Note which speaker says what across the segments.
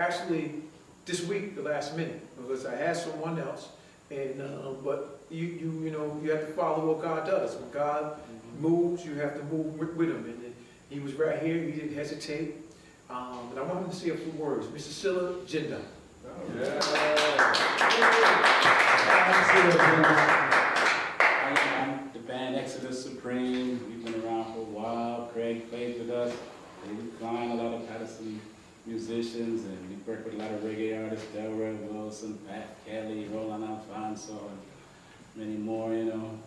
Speaker 1: actually this week, the last minute, because I had someone else, and but you know, you have to follow what God does. When God moves, you have to move with him. And he was right here. He didn't hesitate. And I want him to say a few words. Mr. Silla Jinda.
Speaker 2: I'm the band Exodus Supreme. We've been around for a while. Craig played with us. David Klein, a lot of Patterson musicians, and we work with a lot of reggae artists, Delroy Wilson, Pat Kelly, Roland Alfonso, and many more, you know.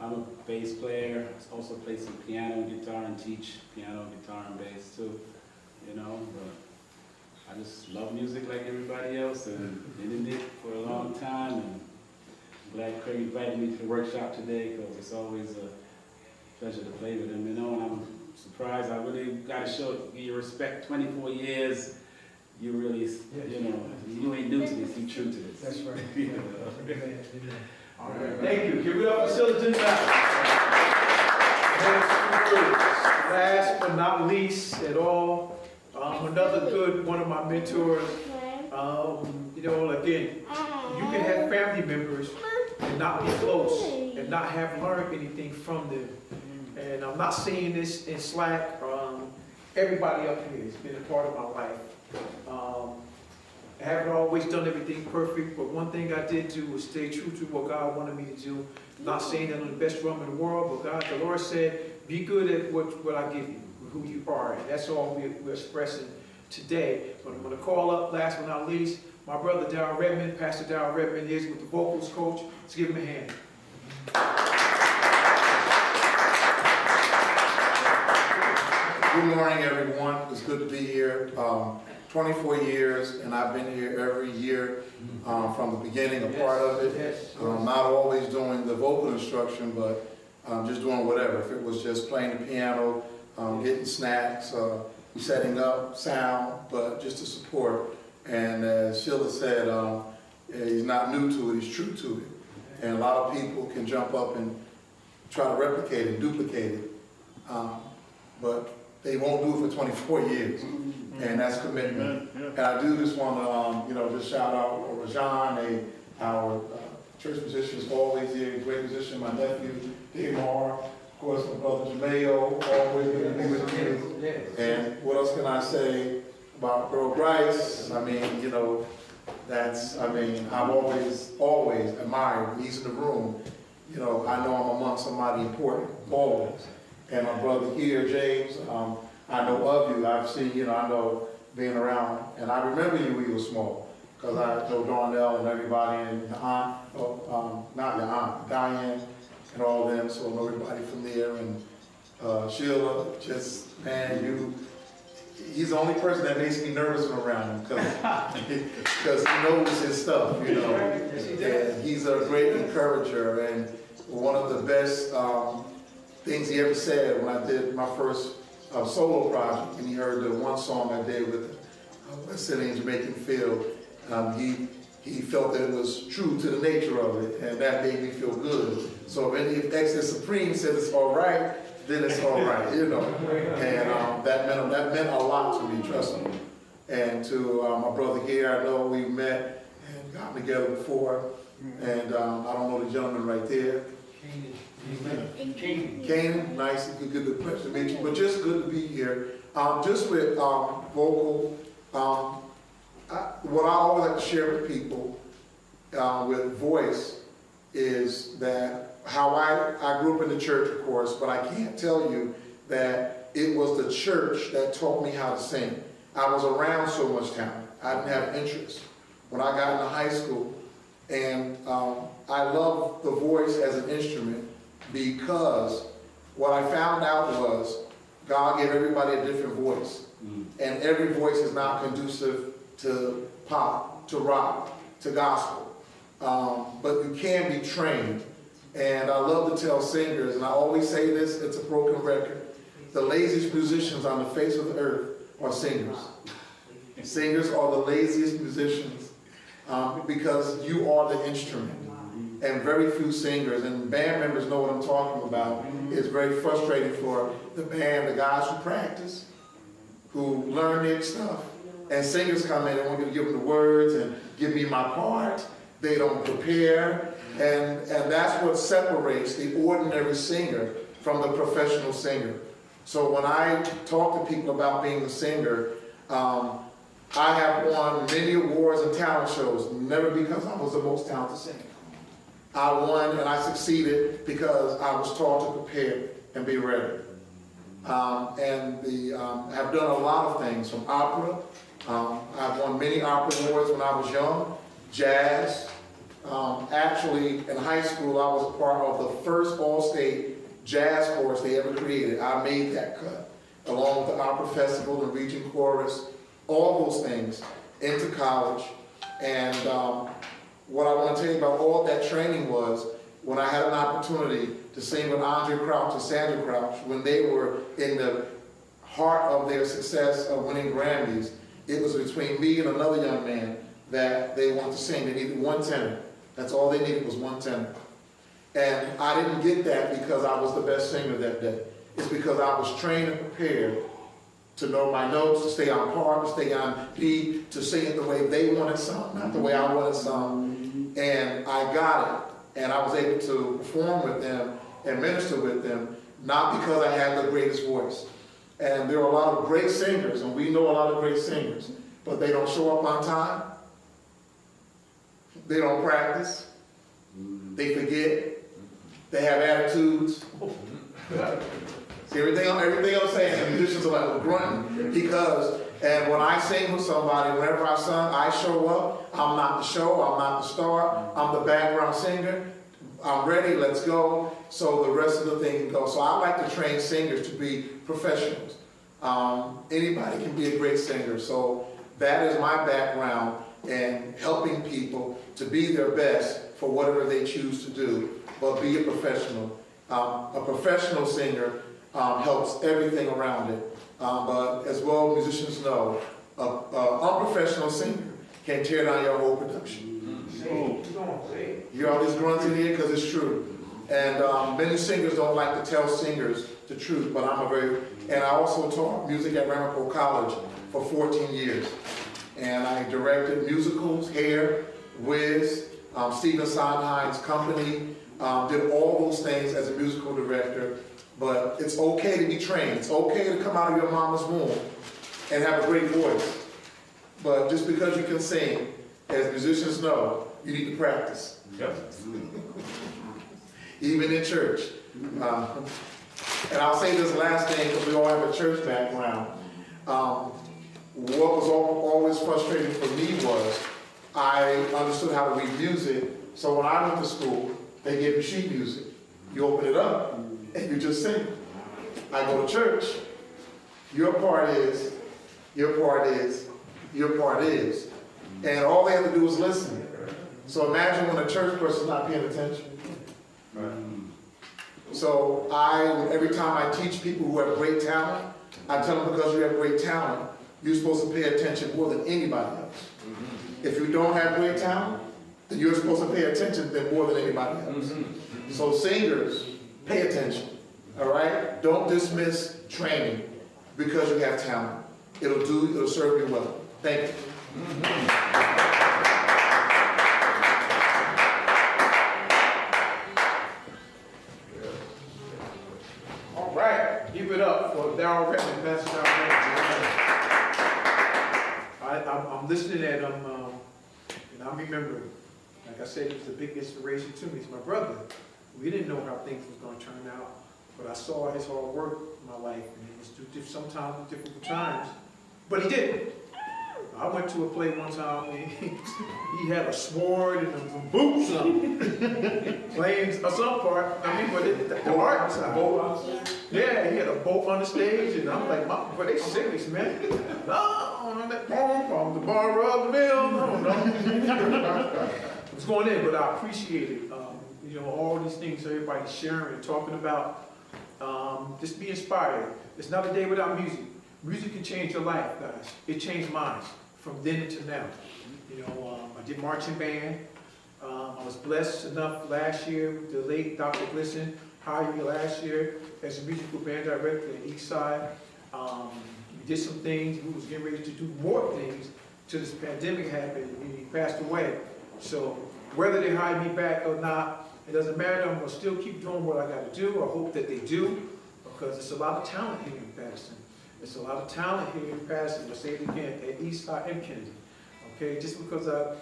Speaker 2: I'm a bass player. I also play some piano and guitar and teach piano, guitar, and bass too, you know. But I just love music like everybody else and been in it for a long time. And I'm glad Craig invited me to the workshop today because it's always a pleasure to play with him, you know. And I'm surprised. I really got to give you respect. 24 years, you really, you know, you ain't new to this. You true to this.
Speaker 1: That's right.
Speaker 2: You know?
Speaker 1: Amen. All right. Thank you. Give it up for Silla Jinda. Last but not least at all, another good one of my mentors. You know, again, you can have family members and not be close and not have learned anything from them. And I'm not saying this in slack. Everybody up here has been a part of my life. I haven't always done everything perfect, but one thing I did do was stay true to what God wanted me to do. Not saying that I'm the best drummer in the world, but God, the Lord said, be good at what I give you, who you are. And that's all we're expressing today. But I'm going to call up, last but not least, my brother Darryl Redmond. Pastor Darryl Redmond is with the vocals coach. Let's give him a hand.
Speaker 3: Good morning, everyone. It's good to be here. 24 years, and I've been here every year from the beginning, a part of it. Not always doing the vocal instruction, but just doing whatever. If it was just playing the piano, getting snacks, setting up sound, but just to support. And as Sheila said, he's not new to it, he's true to it. And a lot of people can jump up and try to replicate it, duplicate it, but they won't do it for 24 years. And that's commitment. And I do just want to, you know, just shout out Rajan, our church musician, is always here, great musician. My nephew, Dave Moore, of course, my brother Jameo, always going to be with you. And what else can I say about Earl Bryce? I mean, you know, that's, I mean, I've always admired. When he's in the room, you know, I know I'm among somebody important, always. And my brother here, James, I know of you. I've seen, you know, I know being around, and I remember you when you were small, because I know Darnell and everybody, and your aunt, not your aunt, Diane, and all them, so I know everybody from there, and Sheila, just, man, he's the only person that makes me nervous when around him, because he knows his stuff, you know, and he's a great encourager, and one of the best things he ever said when I did my first solo project, and he heard the one song I did with West Indian Jamaican Field. He felt that it was true to the nature of it, and that made me feel good. So if Exodus Supreme said it's all right, then it's all right, you know. And that meant a lot to me, trust me. And to my brother here, I know we met and gotten together before, and I don't know the gentleman right there. Canaan, nice, good pleasure to meet you, but just good to be here. Just with vocal, what I always like to share with people with voice is that how I grew up in the church, of course, but I can't tell you that it was the church that taught me how to sing. I was around so much talent. I didn't have interest. When I got into high school, and I love the voice as an instrument, because what I found out was God gave everybody a different voice. And every voice is not conducive to pop, to rock, to gospel. But you can be trained. And I love to tell singers, and I always say this, it's a broken record, the laziest musicians on the face of the earth are singers. Singers are the laziest musicians because you are the instrument. And very few singers, and band members know what I'm talking about. It's very frustrating for the band, the guys who practice, who learn their stuff, And singers come in and want me to give them the words and give me my part. They don't prepare. And that's what separates the ordinary singer from the professional singer. So when I talk to people about being a singer, I have won many awards and talent shows, never because I was the most talented singer. I won and I succeeded because I was taught to prepare and be ready. Have done a lot of things from opera. I've won many opera awards when I was young, jazz. Actually, in high school, I was a part of the first all-state jazz chorus they ever created. I made that cut, along with the opera festival and region chorus, all those things, into college. And what I want to tell you about all that training was when I had an opportunity to sing with Andre Crouch and Sandra Crouch when they were in the heart of their success of winning Grammys. It was between me and another young man that they wanted to sing. They needed one tenor. That's all they needed was one tenor. And I didn't get that because I was the best singer that day. It's because I was trained and prepared to know my notes, to stay on par, to stay on beat, to sing it the way they wanted sung, not the way I wanted sung. And I got it. And I was able to perform with them and minister with them, not because I had the greatest voice. And there are a lot of great singers, and we know a lot of great singers, but they don't show up on time. They don't practice. They forget. They have attitudes. See, everything I'm saying, the musicians are like grunting because, and when I sing with somebody, whenever I sing, I show up. I'm not the show. I'm not the star. I'm the background singer. I'm ready. Let's go. So the rest of the thing can go. So I like to train singers to be professionals. Anybody can be a great singer. So that is my background in helping people to be their best for whatever they choose to do, but be a professional. A professional singer helps everything around it. But as well musicians know, an unprofessional singer can tear down your whole production. You hear all these grunts in here? Because it's true. And many singers don't like to tell singers the truth, but and I also taught music at Redmond College for 14 years. And I directed musicals, Hair, Wiz, Stephen Sondheim's company, did all those things as a musical director. But it's okay to be trained. It's okay to come out of your mama's womb and have a great voice. But just because you can sing, as musicians know, you need to practice. Yep. Even in church. And I'll say this last thing because we all have a church background. What was always frustrating for me was I understood how to read music. So when I went to school, they gave you sheet music. You open it up and you just sing. I go to church. Your part is, your part is, your part is. And all they have to do is listen. So imagine when a church person's not paying attention. So every time I teach people who have great talent, I tell them because you have great talent, you're supposed to pay attention more than anybody else. If you don't have great talent, then you're supposed to pay attention more than anybody else. So singers, pay attention, all right? Don't dismiss training because you have talent. It'll serve you well. Thank you.
Speaker 1: All right, give it up for Darryl Redmond, Pastor Darryl Redmond. I'm listening and I'm remembering. Like I said, it was a big inspiration to me. It's my brother. We didn't know how things was going to turn out, but I saw his hard work in my life, and it was sometimes difficult times, but he did it. I went to a play one time, and he had a sword and some boots on, playing some part. I mean, but the art side. Yeah, he had a boat on the stage, and I'm like, but they serious, man. No, that poem from the bar of the mill. No. It's going in, but I appreciate it. All these things everybody's sharing and talking about. Just be inspired. It's not a day without music. Music can change your life, guys. It changed mine from then until now. I did marching band. I was blessed enough last year with the late Dr. Glisson hired me last year as a musical band director at Eastside. did some things, he was getting ready to do more things till this pandemic happened, and he passed away. So whether they hire me back or not, it doesn't matter. I'm gonna still keep doing what I gotta do. I hope that they do, because it's a lot of talent here in Patterson. It's a lot of talent here in Patterson. I'll say it again, at Eastside and Kennedy. Okay, just because I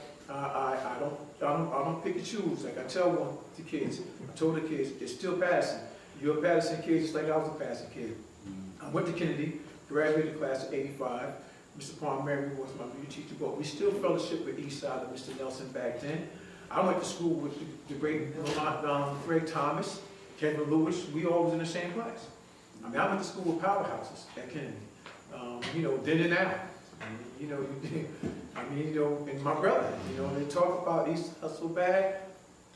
Speaker 1: don't pick and choose. Like I tell the kids, I told the kids, it's still Patterson. You're a Patterson kid just like I was a Patterson kid. I went to Kennedy, graduated class of '85. Mr. Palmieri was my beauty teacher, but we still fellowship with Eastside and Mr. Nelson back then. I went to school with the great Greg Thomas, Kevin Lewis. We all was in the same class. I mean, I went to school with powerhouses at Kennedy. You know, then and now. You know, I mean, you know, and my brother, you know, they talk about East Hustle Bag.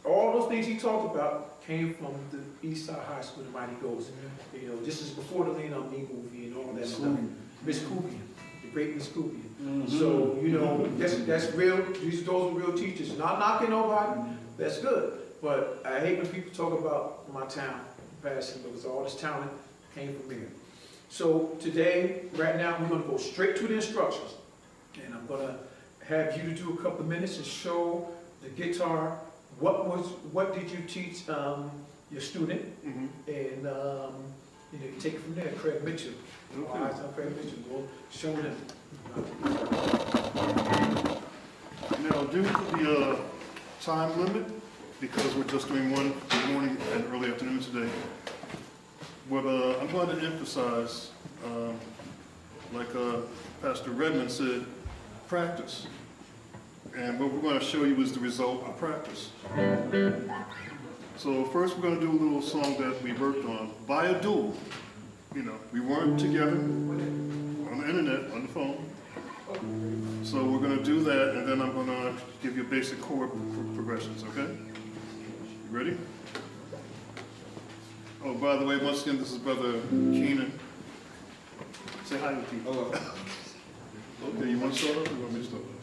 Speaker 1: All those things he talked about came from the East Side High School, the Mighty Ghost. You know, this is before the Lean on Me movie and all that stuff. Miss Kubian, the great Miss Kubian. So, you know, that's real. Those are real teachers. Not knocking nobody. That's good. But I hate when people talk about my town, Patterson, because all this talent came from here. So today, right now, we're going to go straight to the instructions. And I'm going to have you to do a couple of minutes and show the guitar. What did you teach your student? And you know, you take it from there. Craig Mitchell.
Speaker 3: Okay.
Speaker 1: Eyes on Craig Mitchell. Go show them.
Speaker 4: Now, due to the time limit, because we're just doing one morning and early afternoon today, what I'm going to emphasize, like Pastor Redmond said, practice. And what we're going to show you is the result of practice. So first we're going to do a little song that we worked on by a duo. You know, we weren't together on the internet, on the phone. So we're going to do that, and then I'm going to give you basic chord progressions, okay? You ready? Oh, by the way, once again, this is Brother Keenan. Say hi to people. Hello. Okay, you want to start off or you want me to start off?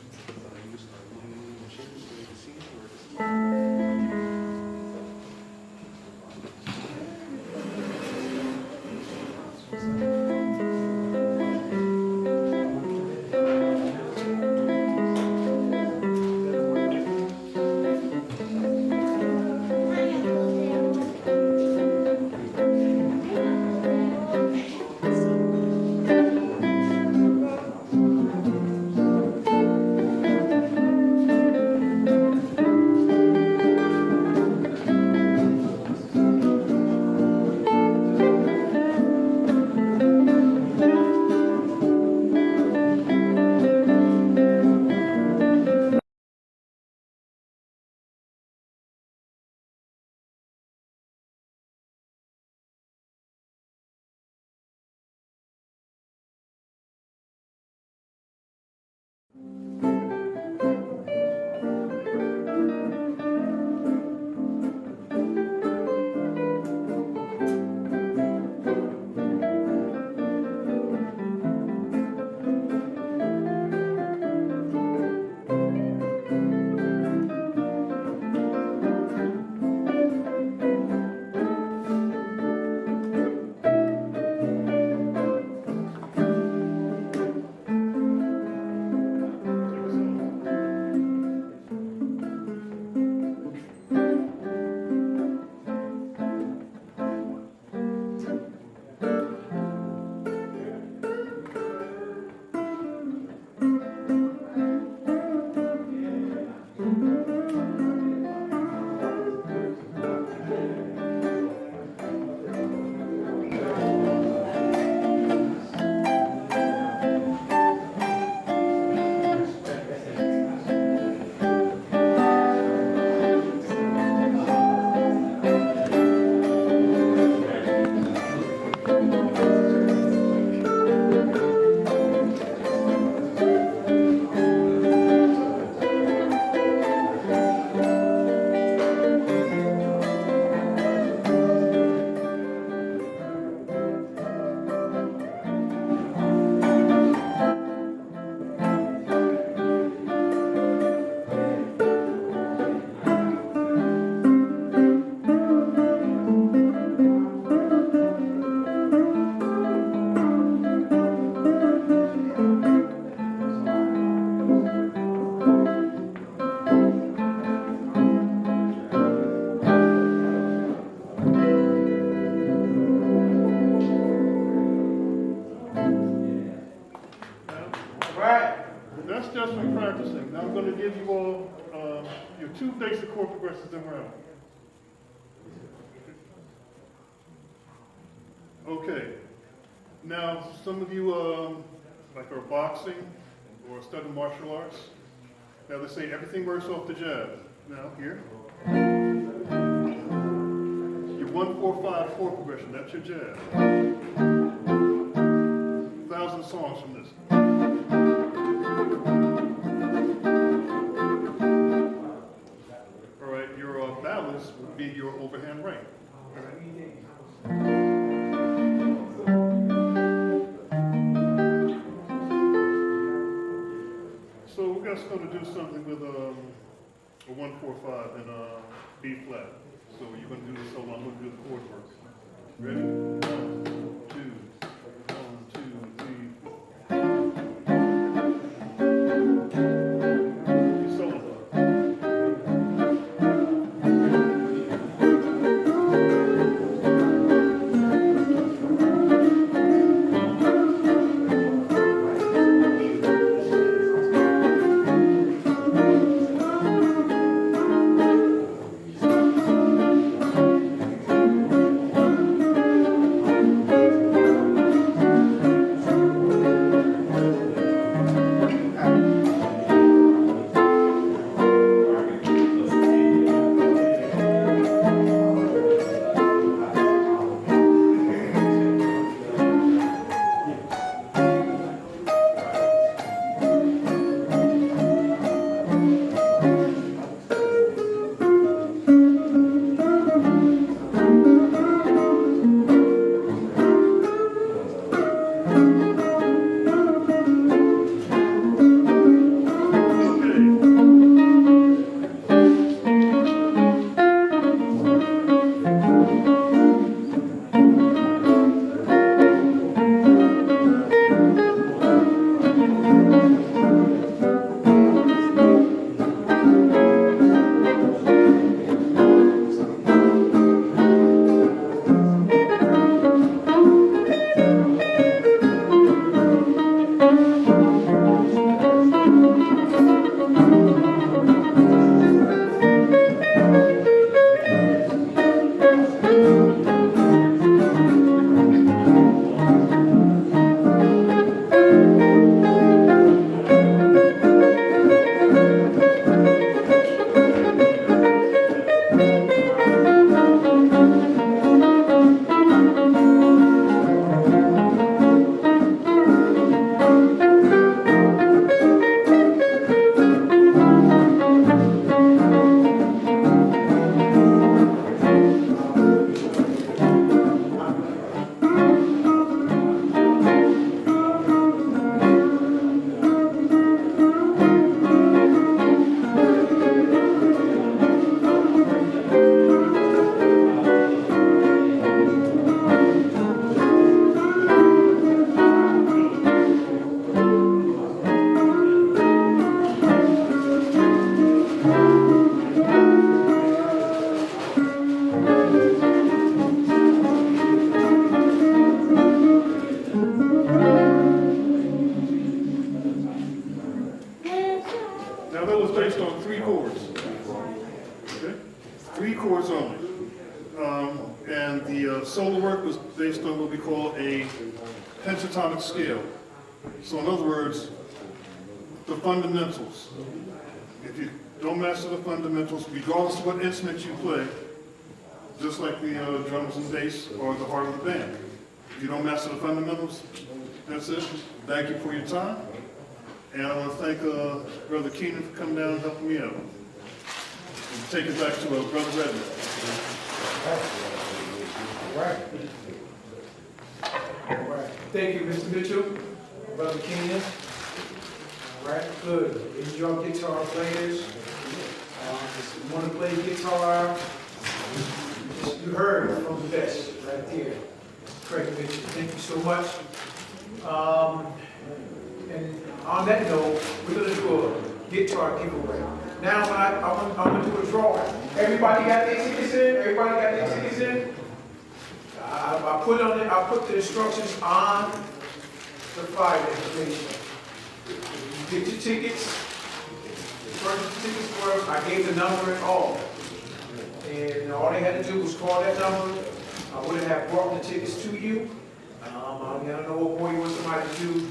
Speaker 4: guys been practicing. Now I'm going to give you all your 2 basic chord progressions in round. Okay. Now, some of you like are boxing or studying martial arts. Now they say everything works off the jab. Now here, your 1-4-5 chord progression. That's your jab. 1,000 songs from this. All right, your balance would be your overhand right. All right. So we're just going to do something with a 1-4-5 and B flat. So you're going to do the solo. I'm going to do the chord work. Ready? 1, 2, 1, 2, 3. Solo. Solo work was based on what we call a pentatonic scale. So in other words, the fundamentals. If you don't master the fundamentals, regardless of what instrument you play, just like the drums and bass are the heart of the band. If you don't master the fundamentals, that's it. Thank you for your time. And I want to thank Brother Keenan for coming down and helping me out. And take it back to Brother Redmond.
Speaker 1: All right. Thank you, Mr. Mitchell, Brother Keenan. All right, good. Enjoy guitar players. If you want to play guitar, you heard from the best right there. Craig Mitchell, thank you so much. And on that note, we're going to do a guitar giveaway. Now, I'm going to do a draw. Everybody got their tickets in? Everybody got their tickets in? I put the instructions on the flyer information. You get your tickets. Purchase the tickets for them. I gave the number and all. And all they had to do was call that number. I would have brought the tickets to you. I don't know what more you want somebody to do,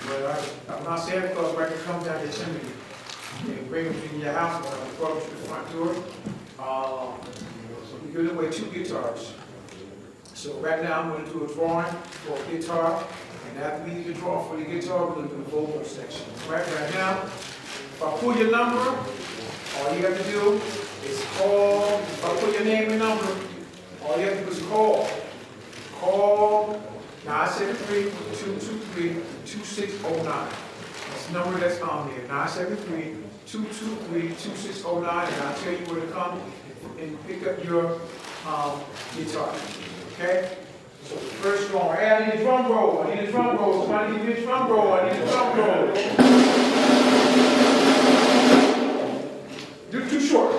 Speaker 1: but I'm not Santa Claus, but I can come down the chimney and bring them to your house, or I can bring them to the front door. So we're giving away 2 guitars. So right now I'm going to do a drawing for a guitar, and after we do the drawing for the guitar, we're going to do the vocal section. Right now, if I pull your number, all you have to do is call. If I put your name and number, all you have to do is call. Call 973-223-2609. That's the number that's on there, 973-223-2609, and I'll tell you where to come and pick up your guitar. Okay? So the first drum, hey, I need a drum roll. I need a drum roll. Somebody give me a drum roll. I need a drum roll. Do too short.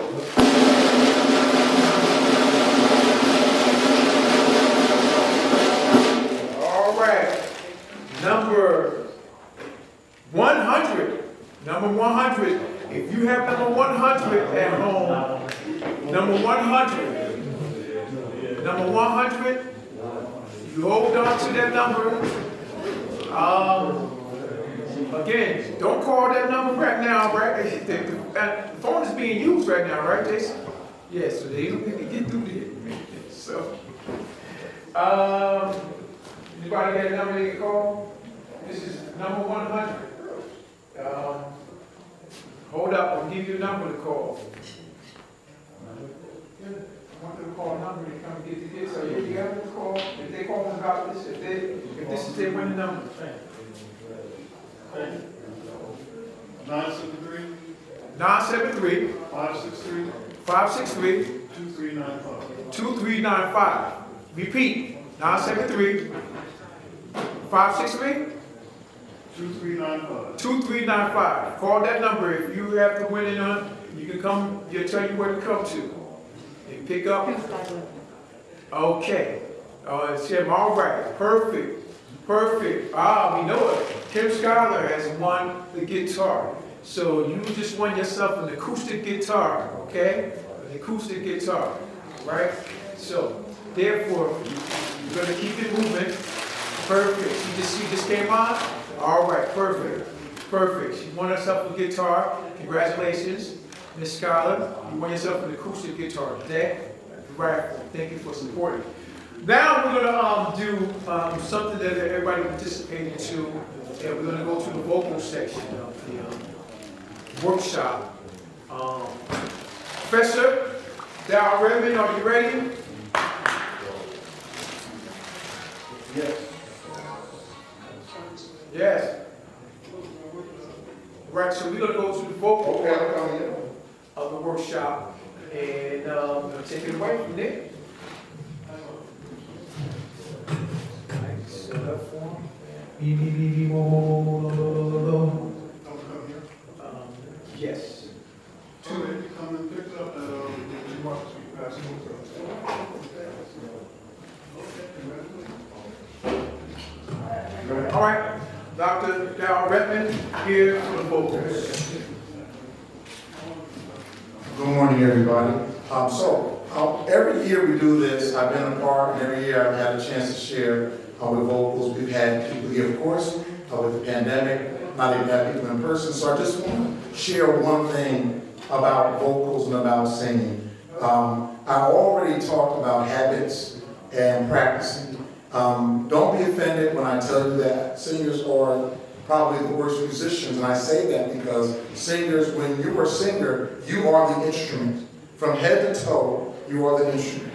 Speaker 1: All right. Number 100. Number 100. If you have number 100 at home, number 100. Number 100, you hold on to that number. Again, don't call that number right now, right? The phone is being used right now, right, Jason? Yes, so they get through there. So, anybody got a number they can call? This is number 100. Hold up, I'll give you a number to call. I want them to call a number and come get the kids. So here you got them to call. If they call them about this, if this is their winning number.
Speaker 4: 973
Speaker 1: 973
Speaker 4: 563
Speaker 1: 563
Speaker 4: 2395.
Speaker 1: 2395. Repeat. 973 563
Speaker 4: 2395.
Speaker 1: 2395. Call that number. If you have the winning on, you can come, they'll tell you where to come to. And pick up. Okay. Tim, all right. Perfect. Perfect. We know it. Kim Schuyler has won the guitar. So you just won yourself an acoustic guitar, okay? An acoustic guitar, right? So, therefore, you're going to keep it moving. Perfect. You just came on? All right, perfect. Perfect. She won herself a guitar. Congratulations, Miss Schuyler. You won yourself an acoustic guitar today. Right. Thank you for supporting. Now we're going to do something that everybody participated to, and we're going to go to the vocal section of the workshop. Professor Redmond, are you ready?
Speaker 3: Yes.
Speaker 1: Yes. Right, so we're going to go to the vocal part of the workshop, and take it away from there. Set up for yes.
Speaker 4: So they can come and pick it up at Marcus Street, passing
Speaker 1: All right, Dr. Redmond here for the vocals.
Speaker 3: Good morning, everybody. Every year we do this. I've been a part, and every year I've had a chance to share with vocals. We've had people here, of course, with the pandemic, not even had people in person. So I just want to share one thing about vocals and about singing. I already talked about habits and practicing. Don't be offended when I tell you that singers are probably the worst musicians, and I say that because singers, when you are a singer, you are the instrument. From head to toe, you are the instrument.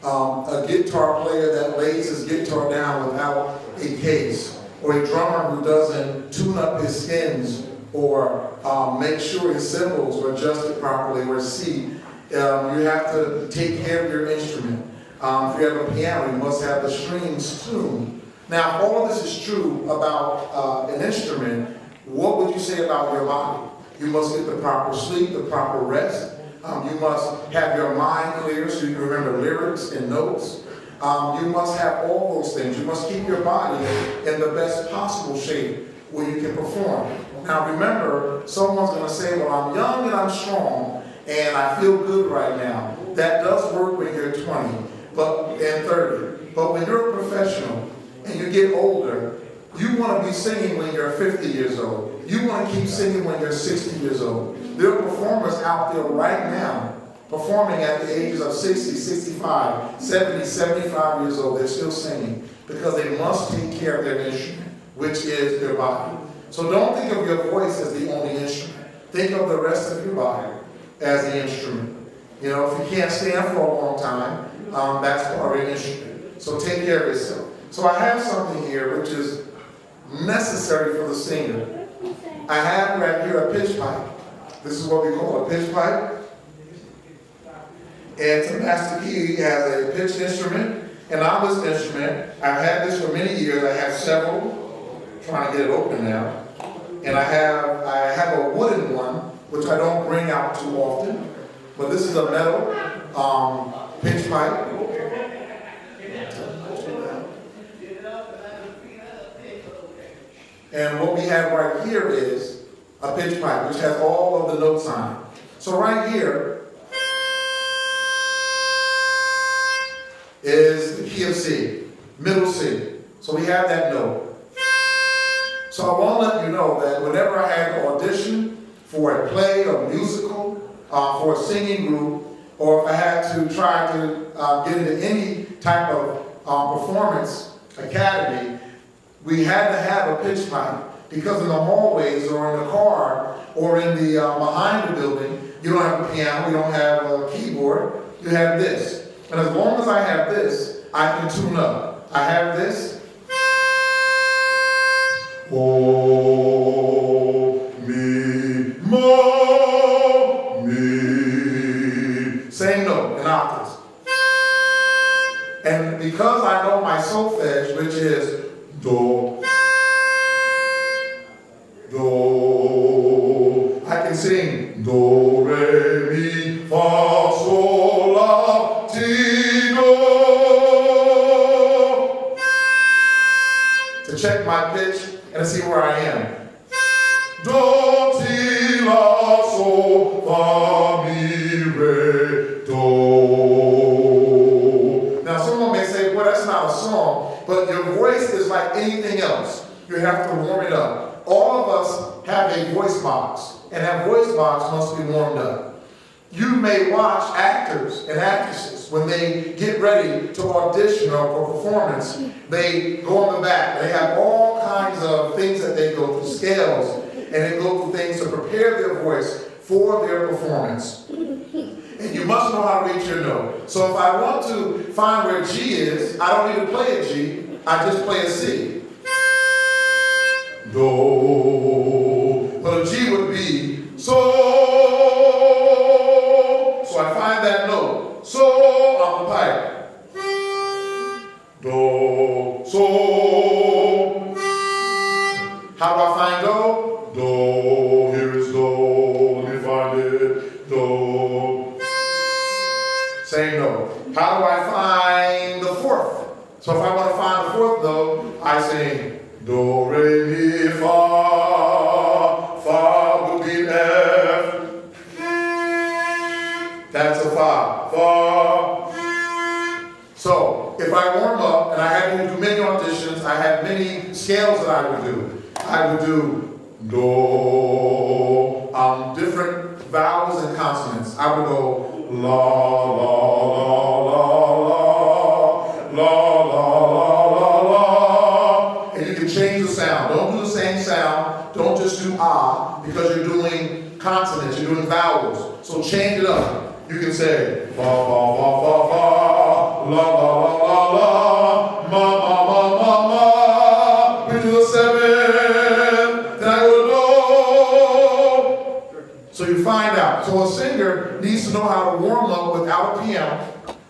Speaker 3: A guitar player that lays his guitar down without a case, or a drummer who doesn't tune up his skins or make sure his cymbals are adjusted properly or C, you have to take care of your instrument. If you have a piano, you must have the strings tuned. Now, if all of this is true about an instrument, what would you say about your body? You must get the proper sleep, the proper rest. You must have your mind clear so you can remember lyrics and notes. You must have all those things. You must keep your body in the best possible shape where you can perform. Now remember, someone's going to say, well, I'm young and I'm strong and I feel good right now. That does work when you're 20 and 30. But when you're a professional and you get older, you want to be singing when you're 50 years old. You want to keep singing when you're 60 years old. There are performers out there right now performing at the ages of 60, 65, 70, 75 years old. They're still singing because they must take care of their instrument, which is their body. So don't think of your voice as the only instrument. Think of the rest of your body as the instrument. You know, if you can't stand for a long time, that's part of your instrument. So take care of yourself. So I have something here which is necessary for the singer. I have right here a pitch pipe. This is what we call a pitch pipe. And to Master Key has a pitch instrument, and on this instrument, I've had this for many years. I have several, trying to get it open now. And I have a wooden one, which I don't bring out too often. But this is a metal pitch pipe. And what we have right here is a pitch pipe, which has all of the notes on it. So right here is the key of C, middle C. So we have that note. So I want to let you know that whenever I have to audition for a play or musical, for a singing group, or if I had to try to get into any type of performance academy, we had to have a pitch pipe, because in the hallways or in the car or in the behind the building, you don't have a piano, you don't have a keyboard, you have this. And as long as I have this, I can tune up. I have this. Oh, me, mo, me. Same note in octaves. And because I know my solfege, which is do, do, I can sing do, re, mi, fa, sol, la, ti, do. To check my pitch and see where I am. Do, ti, la, sol, fa, mi, re, do. Now someone may say, well, that's not a song, but your voice is like anything else. You have to warm it up. All of us have a voice box, and that voice box must be warmed up. You may watch actors and actresses when they get ready to audition or for performance. They go on the back. They have all kinds of things that they go through, scales, and they go through things to prepare their voice for their performance. And you must know how to reach your note. So if I want to find where G is, I don't need to play a G. I just play a C. Do. But a G would be so. So I find that note. So on the pipe. Do. So. How do I find do? Do. Here is do. Let me find it. Do. Same note. How do I find the fourth? So if I want to find the fourth note, I sing do, re, mi, fa. Fa would be F. That's a fa. Fa. So if I warm up, and I had to do many auditions, I had many scales that I would do. I would do do, different vowels and consonants. I would go la, la, la, la, la, la, la, la, la. And you can change the sound. Don't do the same sound. Don't just do ah, because you're doing consonants, you're doing vowels. So change it up. You can say fa, fa, fa, fa, fa, la, la, la, la, la, ma, ma, ma, ma, ma. We do the seven, then I go to do. So you find out. So a singer needs to know how to warm up without a piano,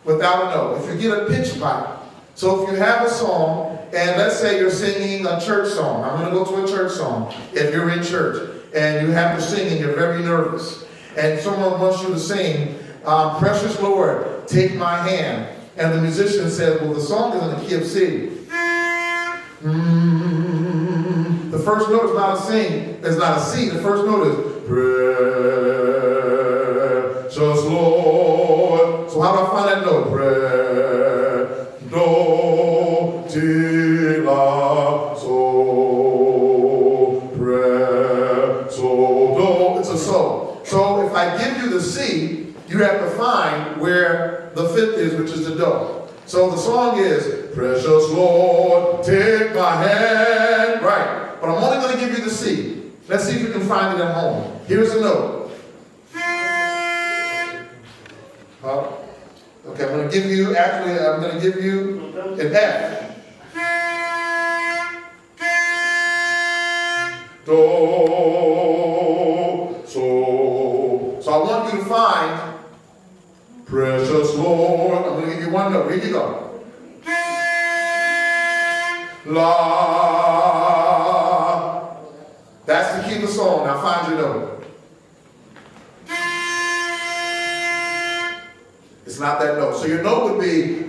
Speaker 3: without a note. If you get a pitch pipe. So if you have a song, and let's say you're singing a church song. I'm going to go to a church song. If you're in church and you have to sing and you're very nervous, and someone wants you to sing, Precious Lord, Take My Hand. And the musician says, well, the song is in the key of C. The first note is not a sing, it's not a C. The first note is precious Lord. So how do I find that note? Do, ti, la, so, so, do. It's a so. So if I give you the C, you have to find where the fifth is, which is the do. So the song is, precious Lord, take my hand. Right. But I'm only going to give you the C. Let's see if you can find it at home. Here's a note. Okay, I'm going to give you an F. Do, so I want you to find precious Lord. I'm going to give you one note. Here you go. La. That's the key of the song. Now find your note. It's not that note. So your note would be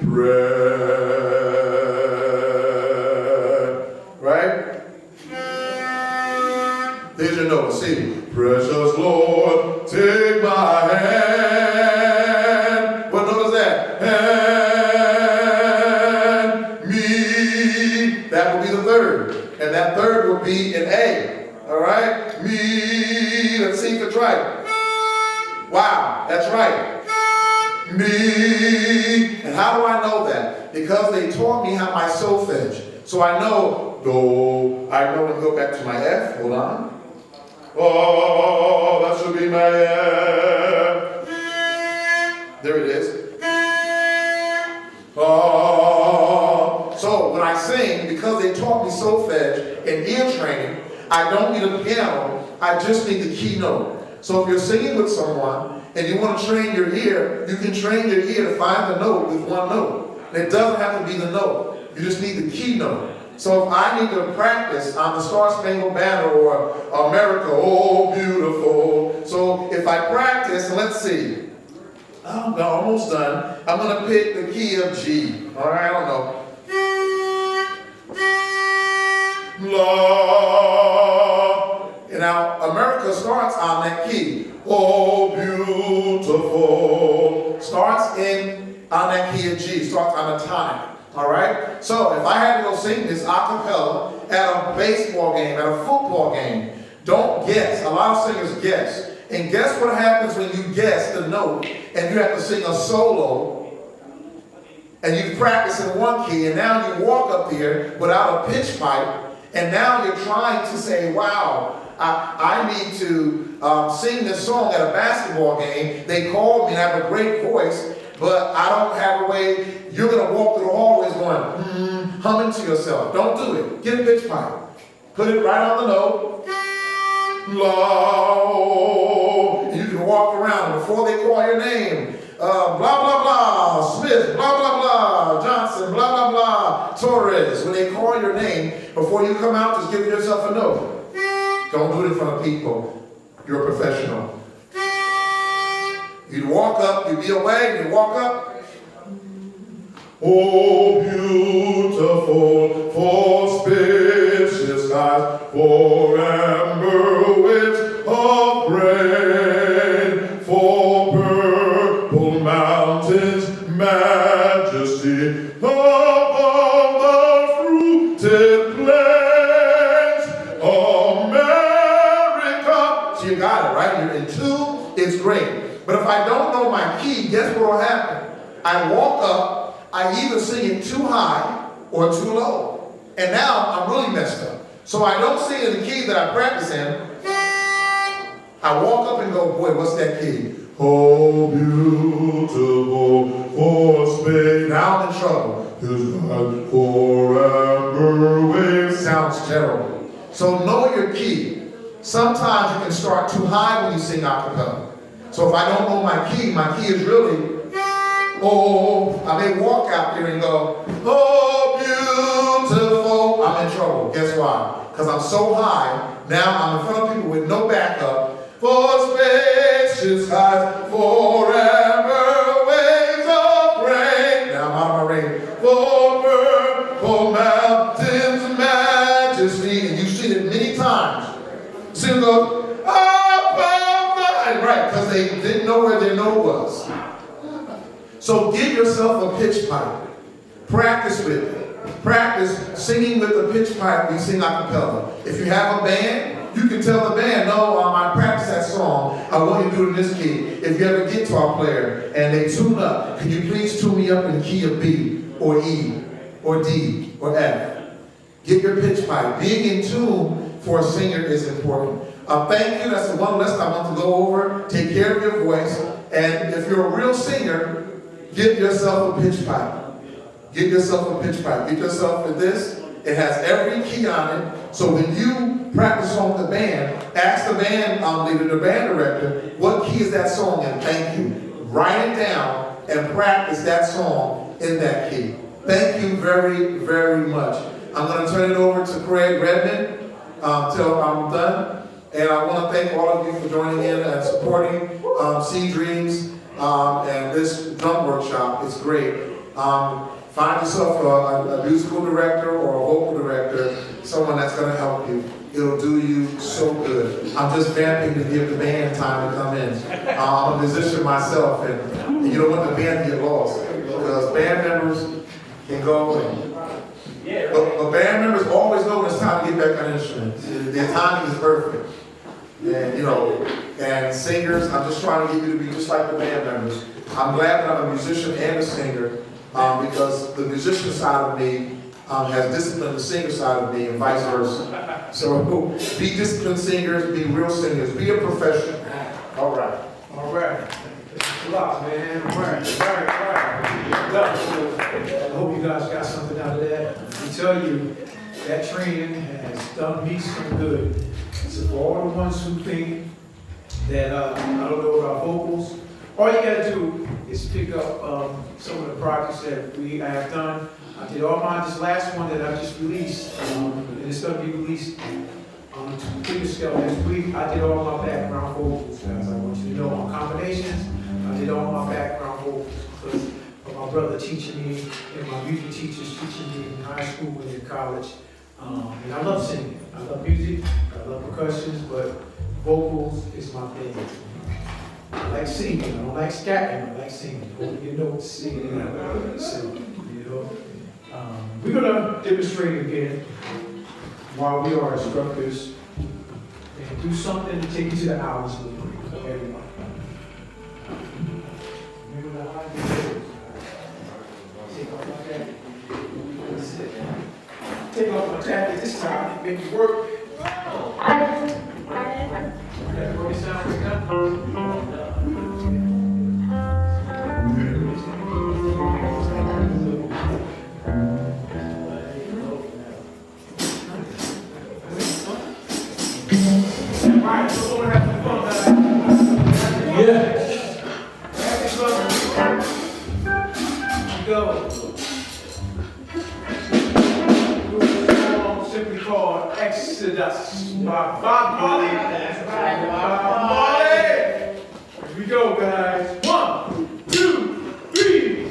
Speaker 3: right? There's your note. See, precious Lord, take my hand. What note is that? Hand me. That would be the third. And that third would be an A. All right? Me. Let's see if it's right. Wow, that's right. Me. And how do I know that? Because they taught me how my solfege. So I know do. I know to go back to my F. Hold on. Oh, that should be my F. There it is. Oh. So when I sing, because they taught me solfege and ear training, I don't need a piano. I just need the key note. So if you're singing with someone and you want to train your ear, you can train your ear to find the note with one note. And it doesn't have to be the note. You just need the key note. So if I need to practice on the Star Spangled Banner or America, oh beautiful. So if I practice, let's see. I'm almost done. I'm going to pick the key of G. All right, I don't know. La. And now America starts on that key. Oh, beautiful. Starts on that key of G. Starts on a tonic. All right? So if I had to go sing this a cappella at a baseball game, at a football game, don't guess. A lot of singers guess. And guess what happens when you guess the note and you have to sing a solo and you practice in one key and now you walk up here without a pitch pipe and now you're trying to say, wow, I need to sing this song at a basketball game. They called me and I have a great voice, but I don't have a way. You're going to walk through the hallways going, humming to yourself. Don't do it. Get a pitch pipe. Put it right on the note. Low. You can walk around before they call your name. Blah, blah, blah. Smith, blah, blah, blah. Johnson, blah, blah, blah. Torres. When they call your name, before you come out, just give yourself a note. Don't do it in front of people. You're a professional. You'd walk up, you'd be away, you'd walk up. Oh, beautiful, for spacious skies, for amber waves of grain, for purple mountains, majesty, above the fruited plains, America. So you got it, right? You're in tune, it's great. But if I don't know my key, guess what will happen? I walk up, I either sing it too high or too low. And now I'm really messed up. So I don't sing in the key that I practice in. I walk up and go, boy, what's that key? Oh, beautiful, for Spain. Now I'm in trouble. Forever waves. Sounds terrible. So know your key. Sometimes you can start too high when you sing a cappella. So if I don't know my key is really, oh, I may walk out there and go, oh, beautiful. I'm in trouble. Guess why? Because I'm so high. Now I'm in front of people with no backup. For spacious skies, forever waves of rain. Now I'm out of my range. For purple mountains, majesty. And you've seen it many know where their note was. So get yourself a pitch pipe. Practice with it. Practice singing with the pitch pipe. We sing a cappella. If you have a band, you can tell the band, no, I practice that song. I want you to do it in this key. If you have a guitar player and they tune up, can you please tune me up in the key of B or E or D or F? Get your pitch pipe. Being in tune for a singer is important. Thank you. That's the one lesson I want to go over. Take care of your voice. And if you're a real singer, get yourself a pitch pipe. Get yourself a pitch pipe. Get yourself with this. It has every key on it. So when you practice on the band, ask the band leader, the band director, what key is that song in? Thank you. Write it down and practice that song in that key. Thank you very, very much. I'm going to turn it over to Craig Redmond till I'm done. And I want to thank all of you for joining in and supporting Sea Dreams and this drum workshop. It's great. Find yourself a musical director or a vocal director, someone that's going to help you. It'll do you so good. I'm just vamping to give the band time to come in. I'm a musician myself, and you don't want the band to get lost because band members can go and but band members always know when it's time to get back on instruments. Their timing is perfect. And and singers, I'm just trying to get you to be just like the band members. I'm glad that I'm a musician and a singer because the musician side of me has disciplined the singer side of me and vice versa. So be disciplined singers, be real singers, be a professional. All right.
Speaker 1: All right. That's a lot, man. All right. I hope you guys got something out of that. I tell you, that training has done me some good. So for all the ones who think that I don't know about vocals, all you got to do is pick up some of the projects that I have done. I did all mine, this last one that I just released, and it's going to be released on a bigger scale next week. I did all my background vocals, guys. I want you to know on combinations, I did all my background vocals because of my brother teaching me and my music teachers teaching me in high school and in college. And I love singing. I love music, I love percussions, but vocals is my thing. I like singing, I don't like scatting, I like singing. Hold your notes, singing, we're gonna demonstrate again while we are instructors and do something to take you to the hours of the break, everyone. Remember the high heels. Take off my jacket. Take off my jacket this time and make it work. Everybody sound like that? Alright, so we're gonna have some fun, guys. Yeah. Happy fun. Go. Simply called Exodus by Bob Marley. Bob Marley. Here we go, guys. 1, 2, 3.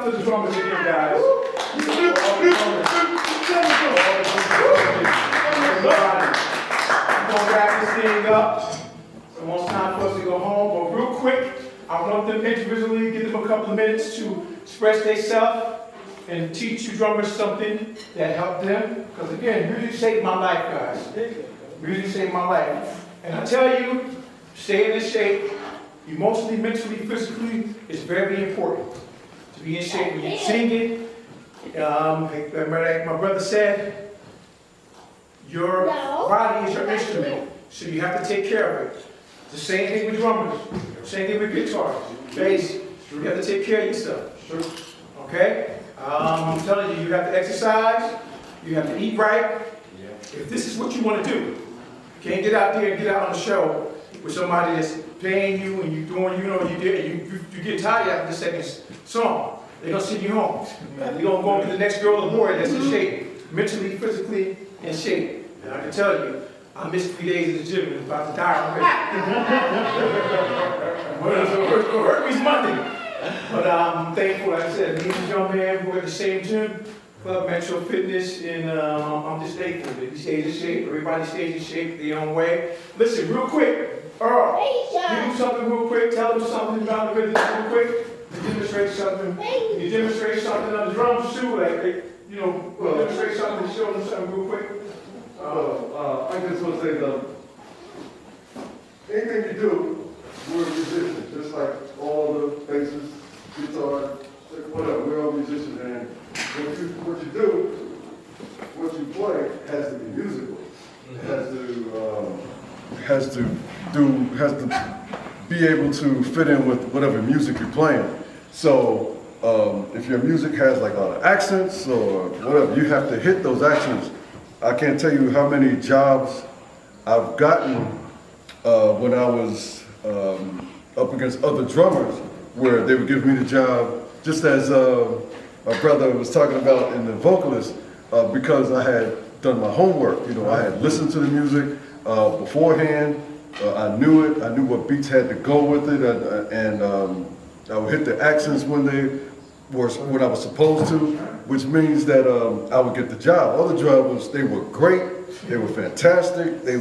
Speaker 1: up for the drummers again, guys. I'm gonna wrap this thing up. It's almost time for us to go home, but real quick, I want them individually, give them a couple of minutes to express themselves and teach you drummers something that helped them. Because again, music saved my life, guys. Music saved my life. And I tell you, staying in shape, emotionally, mentally, physically, is very important. To be in shape when you're singing. Like my brother said, your body is your instrument, so you have to take care of it. The same thing with drummers, same thing with guitars, bass. You have to take care of yourself. Okay? I'm telling you, you have to exercise, you have to eat right. If this is what you want to do, you can't get out there and get out on the show with somebody that's paying you and you doing, you know, you get tired after the second song. They're gonna send you home. They're gonna go to the next girl or boy that's in shape, mentally, physically in shape. And I can tell you, I missed 3 days in the gym and I'm about to die already. It's gonna hurt me Monday. But I'm thankful, like I said, me and this young man, we're at the same gym, Club Metro Fitness, and I'm just thankful that he stays in shape. Everybody stays in shape their own way. Listen, real quick, Earl, give him something real quick, tell him something about the rhythm real quick. You demonstrate something. You demonstrate something on the drums too, like you know, demonstrate something, show them something real quick.
Speaker 5: I just want to say that anything you do, we're a musician, just like all the basses, guitar, whatever, we're all musicians, and what you do, what you play has to be musical. It has to be able to fit in with whatever music you're playing. So if your music has like a lot of accents or whatever, you have to hit those accents. I can't tell you how many jobs I've gotten when I was up against other drummers where they would give me the job, just as my brother was talking about in the vocalist, because I had done my homework. You know, I had listened to the music beforehand. I knew it. I knew what beats had to go with it, and I would hit the accents when I was supposed to, which means that I would get the job. Other drummers, they were great. They were fantastic. They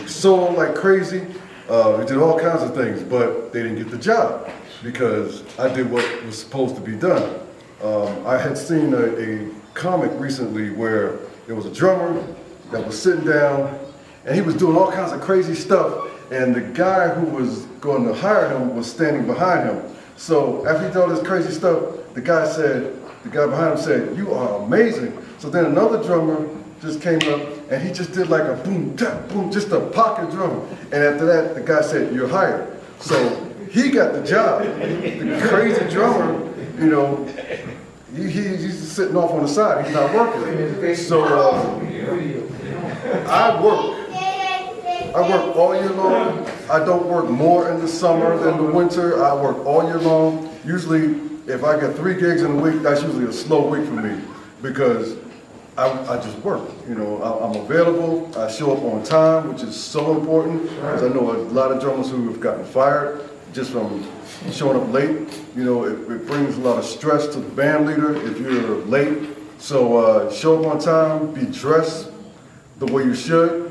Speaker 5: sold like crazy. They did all kinds of things, but they didn't get the job because I did what was supposed to be done. I had seen a comic recently where there was a drummer that was sitting down and he was doing all kinds of crazy stuff, and the guy who was going to hire him was standing behind him. So after he did all this crazy stuff, the guy behind him said, "You are amazing." So then another drummer just came up and he just did like a boom, tap, boom, just a pocket drum. And after that, the guy said, "You're hired." So he got the job. The crazy drummer, you know, he's just sitting off on the side. He's not working. So I work all year long. I don't work more in the summer than the winter. I work all year long. Usually, if I get 3 gigs in a week, that's usually a slow week for me because I just work. You know, I'm available. I show up on time, which is so important because I know a lot of drummers who have gotten fired just from showing up late. You know, it brings a lot of stress to the band leader if you're late. So show up on time, be dressed the way you should.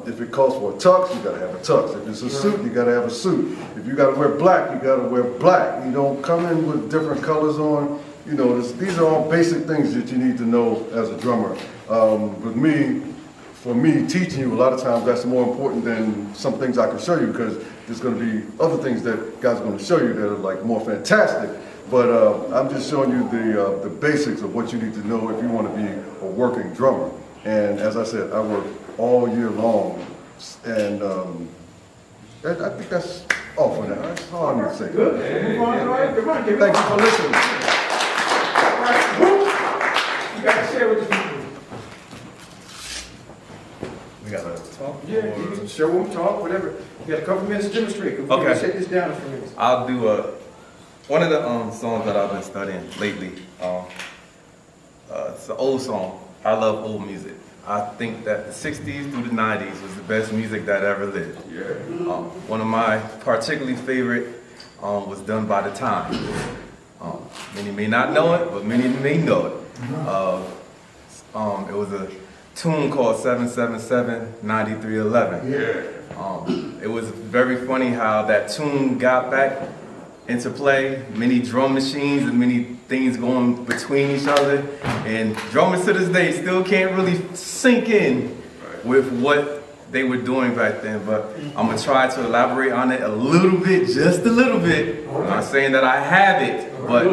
Speaker 5: If it calls for a tux, you gotta have a tux. If it's a suit, you gotta have a suit. If you gotta wear black, you gotta wear black. You don't come in with different colors on. You know, these are all basic things that you need to know as a drummer. For me, teaching you, a lot of times that's more important than some things I can show you because there's gonna be other things that God's gonna show you that are like more fantastic. But I'm just showing you the basics of what you need to know if you wanna be a working drummer. And as I said, I work all year long. And I think that's all for now. That's all I need to say.
Speaker 1: Good.
Speaker 3: Thank you for listening.
Speaker 1: You got to share with the people.
Speaker 6: We gotta talk.
Speaker 1: Yeah, you can show them, talk, whatever. You got a couple minutes to demonstrate. We're
Speaker 6: Okay.
Speaker 1: gonna shut this down in a few minutes.
Speaker 6: I'll do one of the songs that I've been studying lately. It's an old song. I love old music. I think that the 60s through the 90s was the best music that ever lived. Yeah. One of my particularly favorite was Done by the Time. Many may not know it, but many may know it. It was a tune called 777-9311. It was very funny how that tune got back into play. Many drum machines and many things going between each other. And drummers to this day still can't really sink in with what they were doing back then. But I'm going to try to elaborate on it a little bit, just a little bit. I'm not saying that I have it, but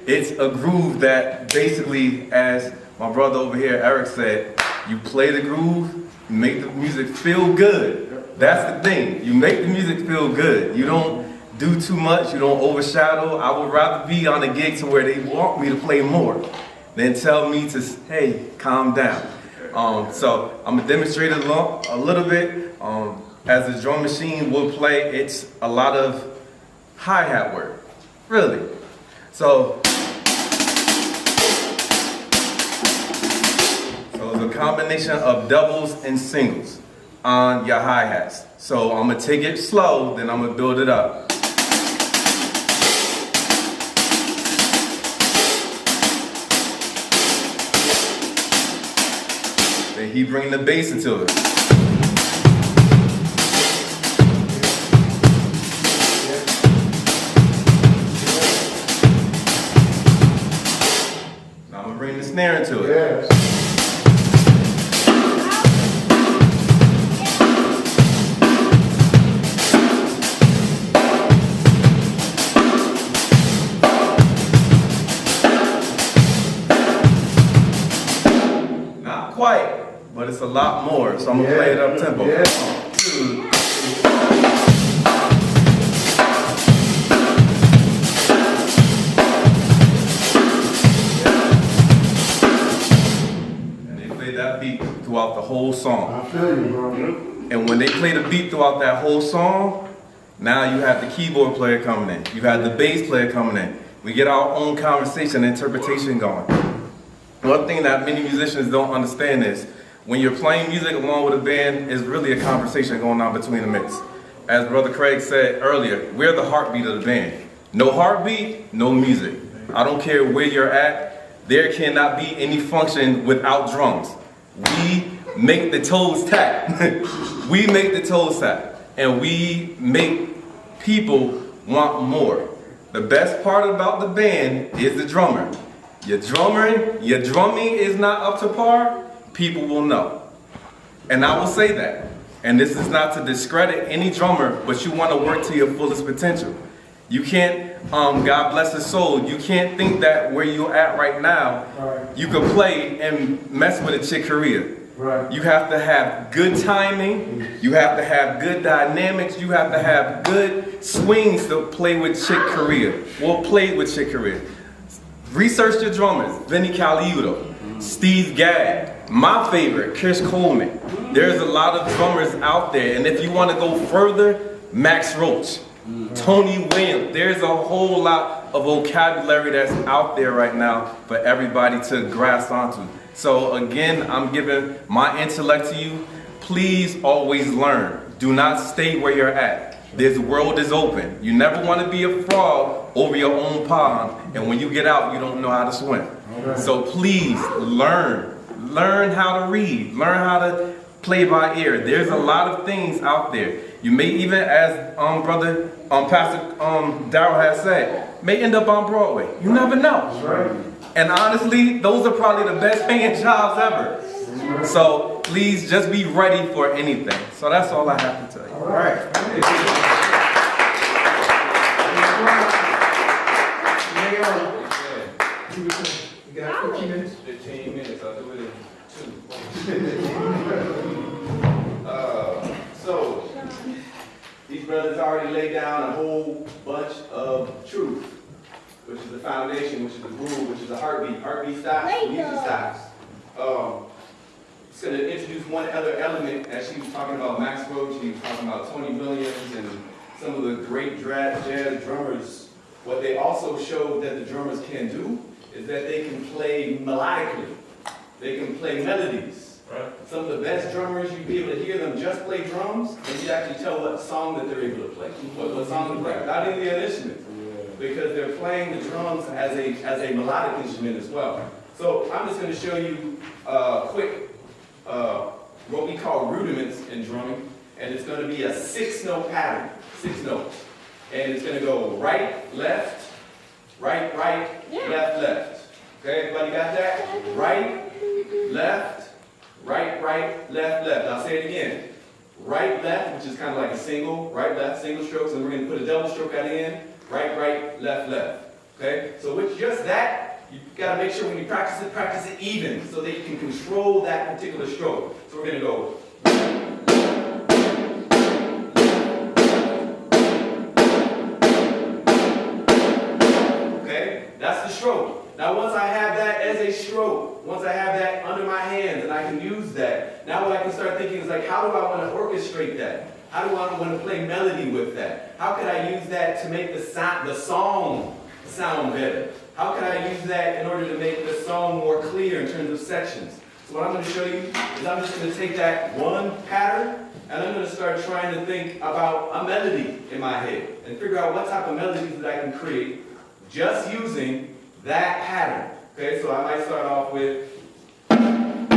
Speaker 6: it's a groove that basically, as my brother over here, Eric, said, you play the groove, you make the music feel good. That's the thing. You make the music feel good. You don't do too much. You don't overshadow. I would rather be on a gig to where they want me to play more than tell me to, hey, calm down. So I'm going to demonstrate a little bit. As the drum machine will play, it's a lot of hi-hat work, really. So it's a combination of doubles and singles on your hi-hats. So I'm gonna take it slow, then I'm gonna build it up. Then he bring the bass into it. Now I'm gonna bring the snare into it. Quite, but it's a lot more, so I'm gonna play it up tempo.
Speaker 3: Yeah.
Speaker 6: 1, 2. And they play that beat throughout the whole song.
Speaker 3: I feel you, bro.
Speaker 6: And when they play the beat throughout that whole song, now you have the keyboard player coming in, you have the bass player coming in. We get our own conversation and interpretation going. One thing that many musicians don't understand is when you're playing music along with a band, it's really a conversation going on between the mix. As Brother Craig said earlier, we're the heartbeat of the band. No heartbeat, no music. I don't care where you're at, there cannot be any function without drums. We make the toes tap. We make the toes tap. And we make people want more. The best part about the band is the drummer. Your drumming is not up to par, people will know. And I will say that. And this is not to discredit any drummer, but you want to work to your fullest potential. You can't, God bless his soul, you can't think that where you're at right now, you can play and mess with a Chick Corea.
Speaker 3: Right.
Speaker 6: You have to have good timing, you have to have good dynamics, you have to have good swings to play with Chick Corea, or play with Chick Corea. Research your drummers, Vinny Caliuto, Steve Gadd, my favorite, Chris Coleman. There's a lot of drummers out there, and if you want to go further, Max Roach, Tony Williams. There's a whole lot of vocabulary that's out there right now for everybody to grasp onto. So again, I'm giving my intellect to you. Please always learn. Do not stay where you're at. This world is open. You never want to be a frog over your own pond, and when you get out, you don't know how to swim. Okay. So please learn. Learn how to read. Learn how to play by ear. There's a lot of things out there. You may even, as Pastor Darryl has said, may end up on Broadway. You never know.
Speaker 3: Right.
Speaker 6: And honestly, those are probably the best paying jobs ever. So please just be ready for anything. So that's all I have to tell you.
Speaker 1: All right. You got 15 minutes?
Speaker 6: 15 minutes, I'll do it in 2. So, these brothers already laid down a whole bunch of truth, which is the foundation, which is the groove, which is the heartbeat stops, music stops. It's going to introduce one other element, as she was talking about Max Roach, she was talking about Tony Williams and some of the great jazz drummers. What they also showed that the drummers can do is that they can play melodically. They can play melodies. Right. Some of the best drummers, you'd be able to hear them just play drums, and you'd actually tell what song that they're able to play, what song to play, without any of the instruments. because they're playing the drums as a melodic instrument as well. So I'm just going to show you quick what we call rudiments in drumming, and it's going to be a 6-note pattern, 6 notes. And it's going to go right, left, right, right, left, left. Okay, everybody got that? Right, left, right, right, left, left. I'll say it again. Right, left, which is kind of like a single, right, left, single strokes, and we're going to put a double stroke at the end. Right, right, left, left. Okay, so with just that, you've got to make sure when you practice it even, so that you can control that particular stroke. So we're going to go. That's the stroke. Now once I have that as a stroke, once I have that under my hands and I can use that, now what I can start thinking is like, how do I want to orchestrate that? How do I want to play melody with that? How can I use that to make the song sound better? How can I use that in order to make the song more clear in terms of sections? So what I'm going to show you is I'm just going to take that one pattern and I'm going to start trying to think about a melody in my head and figure out what type of melodies that I can create just using that pattern. Okay, so I might start off with, and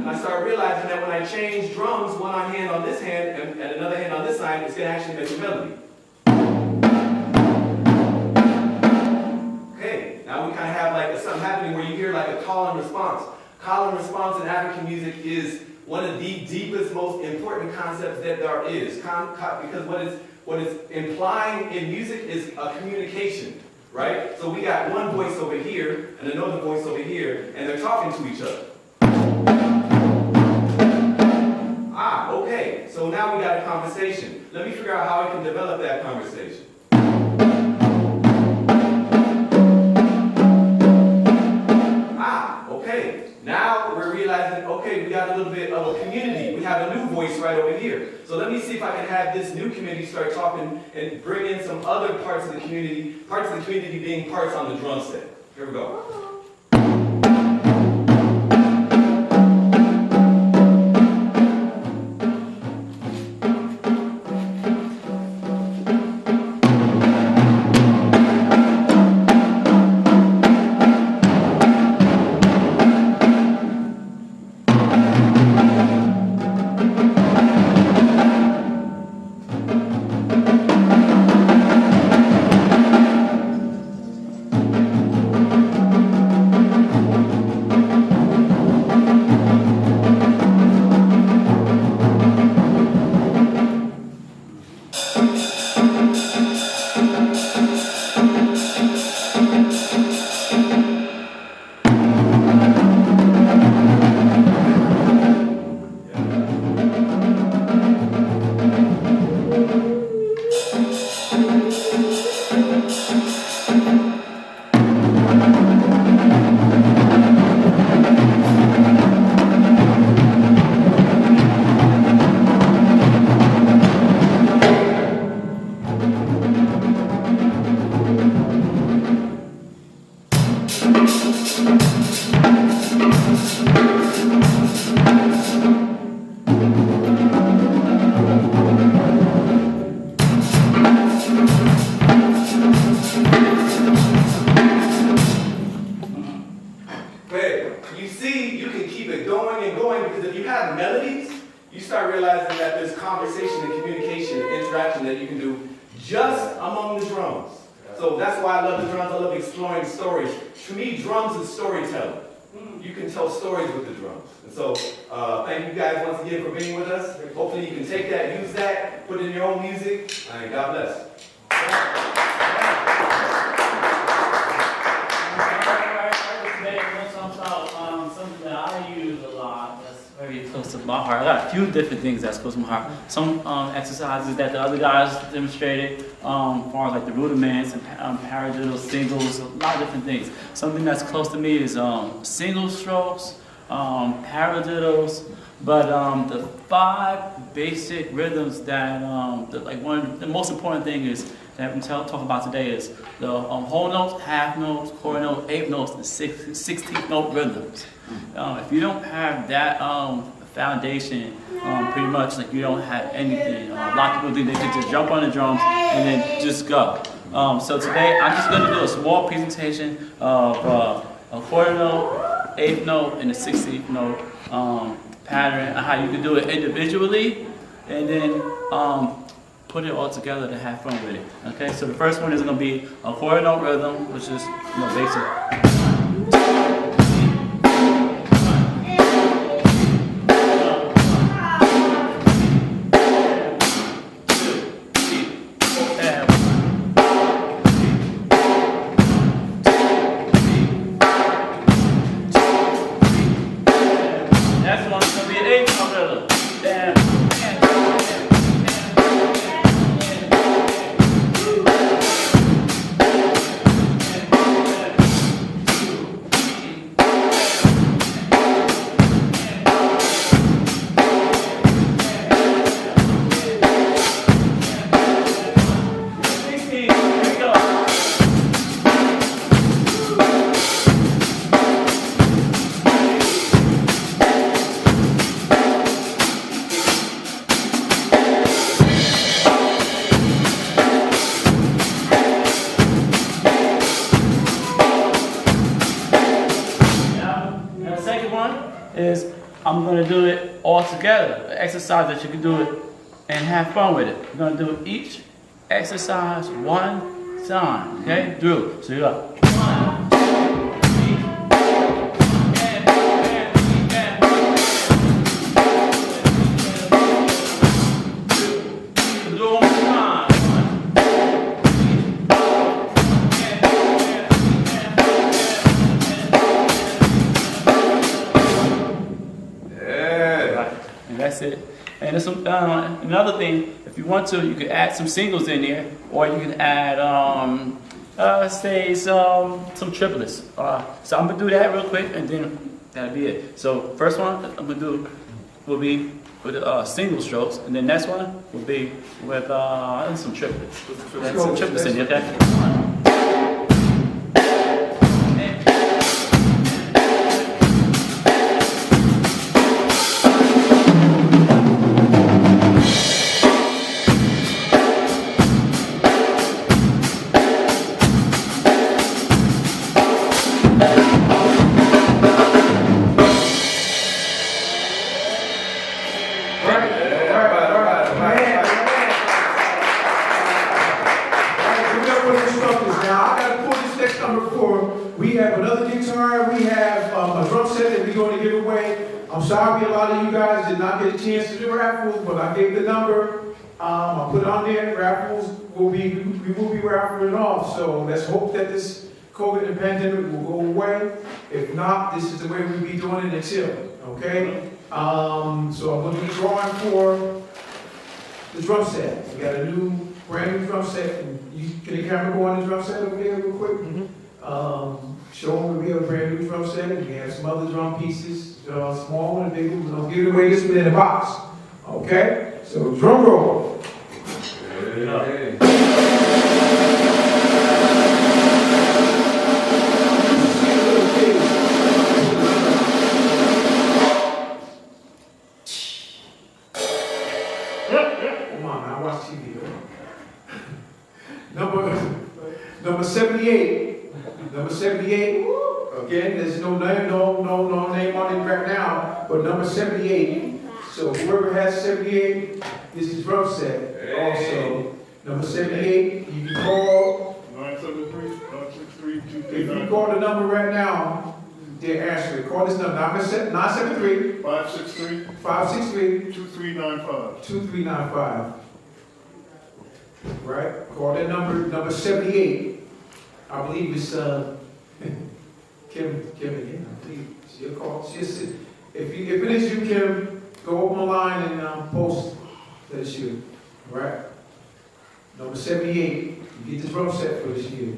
Speaker 6: I start realizing that when I change drums, one hand on this hand and another hand on this side, it's going to actually make a melody. Okay, now we kind of have like something happening where you hear like a call and response. Call and response in African music is one of the deepest, most important concepts that there is. Because what it's implying in music is a communication, right? So we got one voice over here and another voice over here, and they're talking to each other. Ah, okay. So now we got a conversation. Let me figure out how I can develop that conversation. Ah, okay. Now we're realizing, okay, we got a little bit of a community. We have a new voice right over here. So let me see if I can have this new community start talking and bring in some other parts of the community being parts on the drum set. Here we go. So that's why I love the drums. I love exploring stories. To me, drums is storytelling. You can tell stories with the drums. And so thank you guys once again for being with us. Hopefully you can take that, use that, put it in your own music, and God bless.
Speaker 7: Something that I use a lot that's very close to my heart. I got a few different things that's close to my heart. Some exercises that the other guys demonstrated, as far as like the rudiments and paradiddles, singles, a lot of different things. Something that's close to me is single strokes, paradiddles, but the 5 basic rhythms that the most important thing is that we talk about today is the whole notes, half notes, quarter notes, 8 notes, and 16th note rhythms. If you don't have that foundation, pretty much like you don't have anything. A lot of people think they can just jump on the drums and then just go. So today I'm just going to do a small presentation of a quarter note, eighth note, and a 16th note pattern, and how you can do it individually, and then put it all together to have fun with it. Okay, so the first one is going to be a quarter note rhythm, which is basic. Is I'm going to do it all together, an exercise that you can do it and have fun with it. You're going to do each exercise one time, okay? Through. So you go. 1, 2, 3, do it one more time. That's it. And there's some, another thing, if you want to, you could add some singles in there, or you can add, say, some triplets. So I'm going to do that real quick, and then that'll be it. So first one I'm going to do will be with single strokes, and then next one will be with some triplets. That's some triplets in there, okay?
Speaker 1: We have another guitar, we have a drum set that we're going to give away. I'm sorry a lot of you guys did not get a chance to do raffles, but I gave the number. I put it on there, raffles we will be raffling off. So let's hope that this COVID and pandemic will go away. If not, this is the way we'll be doing it until, okay? So I'm going to be drawing for the drum set. We got a brand new drum set. Can the camera go on the drum set over there real quick? Show them we have a brand new drum set. We have some other drum pieces, small one and big one. We'll give away this one in a box. Okay? So drum roll. Hey. Come on, I watch TV. Number 78. Number 78. Again, there's no name on it right now, but number 78. So whoever has 78, this is drum set. Also, number 78, you can call 973-963-239. If you call the number right now, they're answering. Call this number 973 563
Speaker 4: 2395.
Speaker 1: 2395. Right? Call that number 78. I believe it's Kim again. I believe she'll call. If it is you, Kim, go online and post that it's you. All right? Number 78. You get the drum set for this year.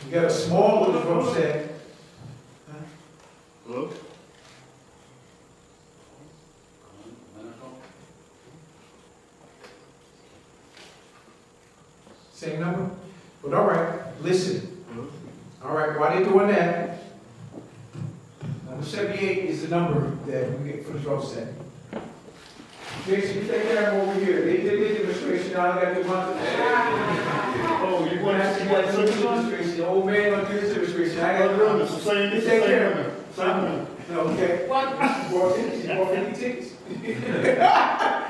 Speaker 1: You got a small little drum set.
Speaker 4: Hello? Same number? But all right, listen.
Speaker 1: All right, while they're doing that, number 78 is the number that we get for the drum set. Jason, you take care of them over here. They did the demonstration, now I got to do my
Speaker 4: Oh, you want
Speaker 1: to
Speaker 4: to
Speaker 1: do
Speaker 4: see what
Speaker 1: the demonstration. The old man gonna do this demonstration. I got to
Speaker 4: No,
Speaker 1: do
Speaker 4: it's the same,
Speaker 1: You
Speaker 4: it's the
Speaker 1: take
Speaker 4: same
Speaker 1: care of
Speaker 4: number.
Speaker 1: them.
Speaker 4: Same number.
Speaker 1: Okay. What? You bought tickets. You bought 50 tickets.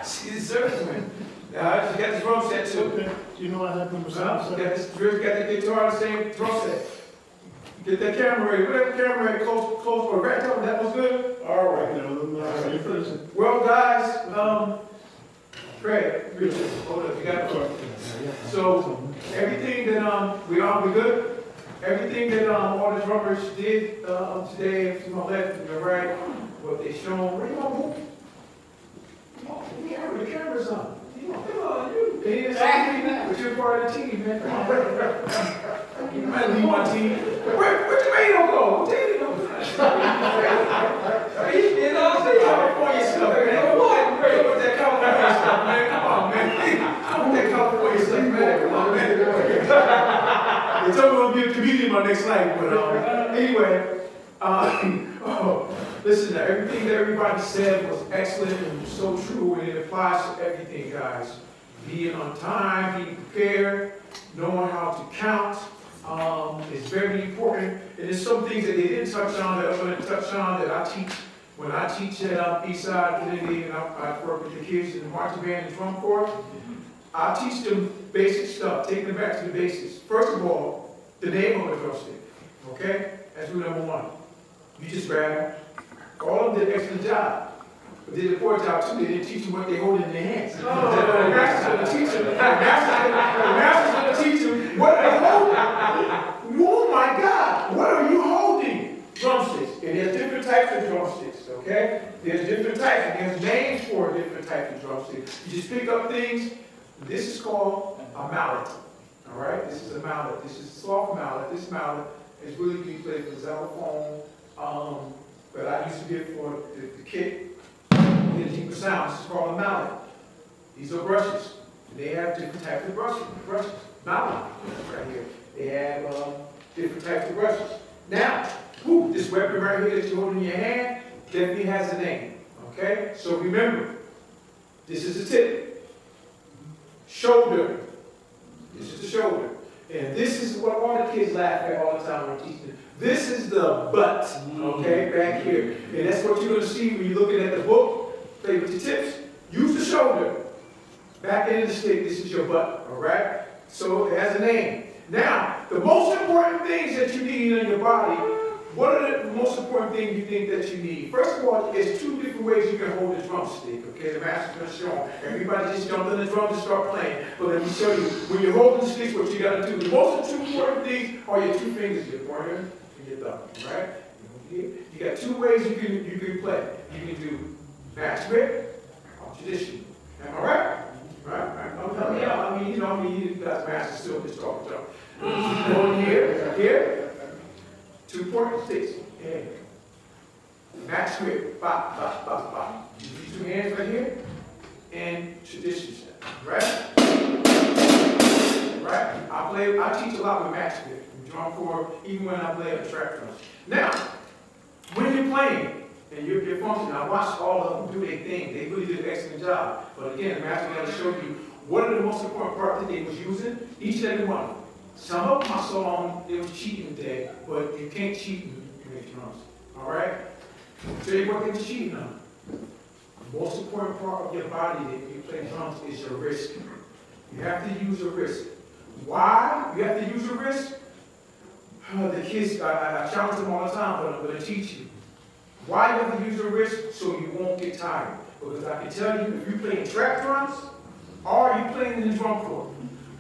Speaker 1: She deserves one. Now, she got the drum set too.
Speaker 4: Okay, you know what happened with
Speaker 1: She got
Speaker 4: Sam?
Speaker 1: this, Drew's got the guitar, the same drum set. Get that camera ready. Whatever camera ready, close, or right up. That was good? All right.
Speaker 4: Same person.
Speaker 1: Well, guys, Craig, Richard, hold up, you got it. So, everything that, we good? Everything that, all the drummers did, today, to my left, to my right, what they shown, where you gonna move? The camera's on. Come on, you. But you're part of the team, man. Come on, you might leave my team. Where Tomato go? Where Tomato go? You know, say California stuff, man. What? With that California stuff, man. Come on, man. Come with that California stuff, man. Come on, man. They told me I'm gonna be a comedian my next life, but anyway, listen, everything that everybody said was excellent and so true, and it applies to everything, guys. Being on time, being prepared, knowing how to count is very important. And there's some things that they didn't touch on that I'm going to touch on that I teach when I teach at Eastside Community, and I work with the kids in the marching band and drum corps. I teach them basic stuff, take them back to the basics. First of all, the name of the drum stick, okay? That's rule number one. You just grab them. All of them did an excellent job. But they did a poor job too. They didn't teach them what they hold in their hands. The master's going to teach them. The master's going to teach them what they hold. Oh my God, what are you holding? Drumsticks. And there's different types of drumsticks, okay? There's different types, and there's names for different types of drumsticks. You just pick up things. This is called a mallet. All right? This is a mallet. This is a soft mallet. This mallet is really good played for xylophone. But I used to get for the kick, the deeper sounds. This is called a mallet. These are brushes. They have different types of brushes. Mallet, right here. They have different types of brushes. Now, this weapon right here that you hold in your hand definitely has a name. Okay? So remember, this is the tip. Shoulder. This is the shoulder. And this is what all the kids laugh at all the time when I'm teaching them. This is the butt, okay, back here. And that's what you're going to see when you're looking at the book. Play with your tips. Use the shoulder. Back end of the stick, this is your butt, all right? So it has a name. Now, the most important things that you need in your body, what are the most important things you think that you need? First of all, there's two different ways you can hold the drumstick, okay? The master's going to show them. Everybody just jump in the drums and start playing. But let me show you, when you're holding the sticks, what you got to do. The most important things are your two fingers, your pointer and your thumb, right? You got two ways you can play. You can do match grip or traditional. Am I right? Right? You guys masters still just talking to them. Going here. 2 pointer sticks. Yeah. Match grip. Bop, bop, bop, bop. These 2 hands right here. And tradition step. Right? Right? I teach a lot with match grip. Drum corps, even when I play on track drums. Now, when you're playing and you're functioning, I watched all of them do their thing. They really did an excellent job. But again, the master got to show you what are the most important parts that they was using, each and every one. Some of them I saw they was cheating today, but you can't cheat in make drums. All right? I'll tell you what they was cheating on. The most important part of your body that you play drums is your wrist. You have to use your wrist. Why you have to use your wrist? The kids, I challenge them all the time, but I'm going to teach you. Why you have to use your wrist? So you won't get tired. Because I can tell you, if you're playing track drums, or you're playing in the drum corps,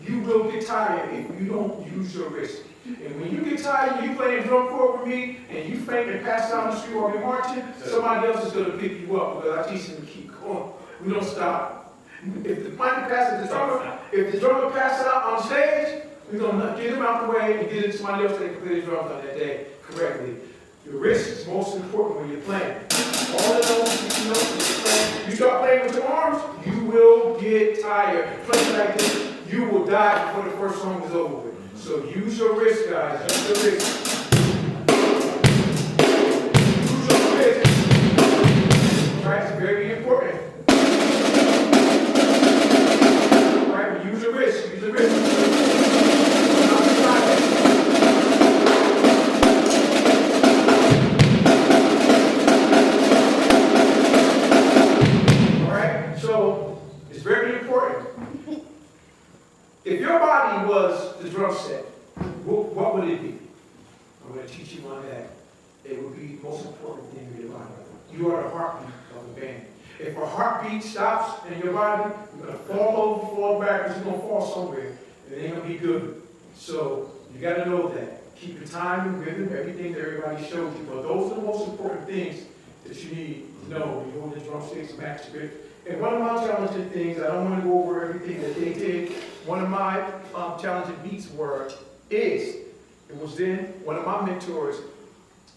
Speaker 1: you will get tired if you don't use your wrist. And when you get tired, you playing drum corps with me, and you faint and pass down the street while you're marching, somebody else is going to pick you up because I teach them to keep going. We don't stop. If the drummer passes out on stage, we're going to get him out the way and get somebody else that can play the drums on that day correctly. Your wrist is most important when you're playing. All of those, you start playing with your arms, you will get tired. Playing like this, you will die before the first song is over with. So use your wrist, guys. Use your wrist. Use your wrist. All right, it's very important. All right, use your wrist. Use your wrist. So it's very important. If your body was the drum set, what would it be? I'm going to teach you on that. It would be the most important thing in your body. You are the heartbeat of the band. If a heartbeat stops in your body, you're going to fall over, fall backwards, you're going to fall somewhere. It ain't going to be good. So you got to know that. Keep your time and rhythm, everything that everybody shows you. But those are the most important things that you need to know when you hold the drumsticks, max grip. And one of my challenging things, I don't want to go over everything that they did. One of my challenging beats it was then one of my mentors,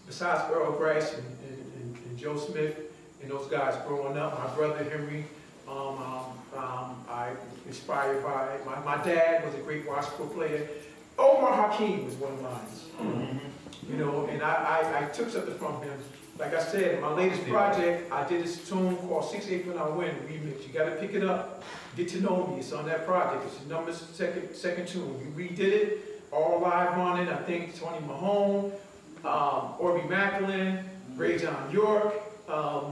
Speaker 1: besides Earl Grice and Joe Smith and those guys growing up, my brother Henry, I inspired by. My dad was a great gospel player. Omar Hakeem was one of mine. You know, and I took something from him. Like I said, my latest project, I did this tune called 6/8 When I Win remix. You got to pick it up, get to know me. It's on that project. It's the number second tune. We redid it, all live on it. I think Tony Mahone, Orby Macklin, Ray John York,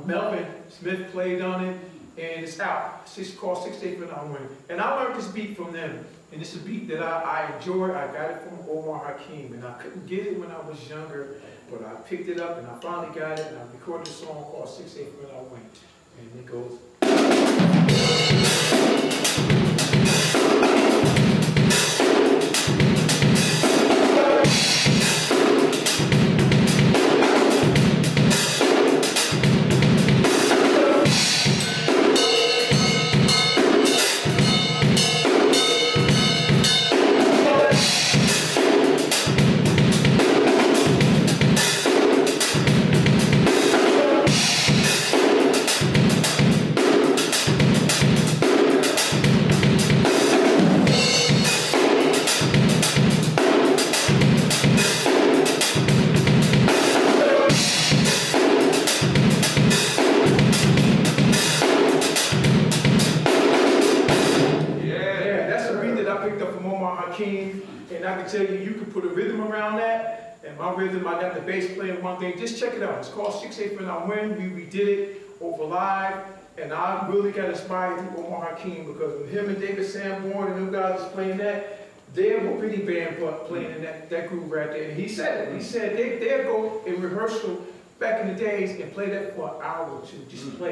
Speaker 1: Melvin Smith played on it, and it's out. It's called 6/8 When I Win. And I learned this beat from them. And it's a beat that I enjoy. I got it from Omar Hakeem, and I couldn't get it when I was younger. But I picked it up and I finally got it, and I recorded a song called 6/8 When I Win. And it goes. And I can tell you, you can put a rhythm around that. And my rhythm, I got the bass playing one thing. Just check it out. It's called 6/8 When I Win. We did it over live. And I really got inspired through Omar Hakeem, because when him and David Sanborn and them guys was playing that, they were really band playing in that groove right there. And he said it. He said they'd go in rehearsal back in the days and play that for an hour or two. Just play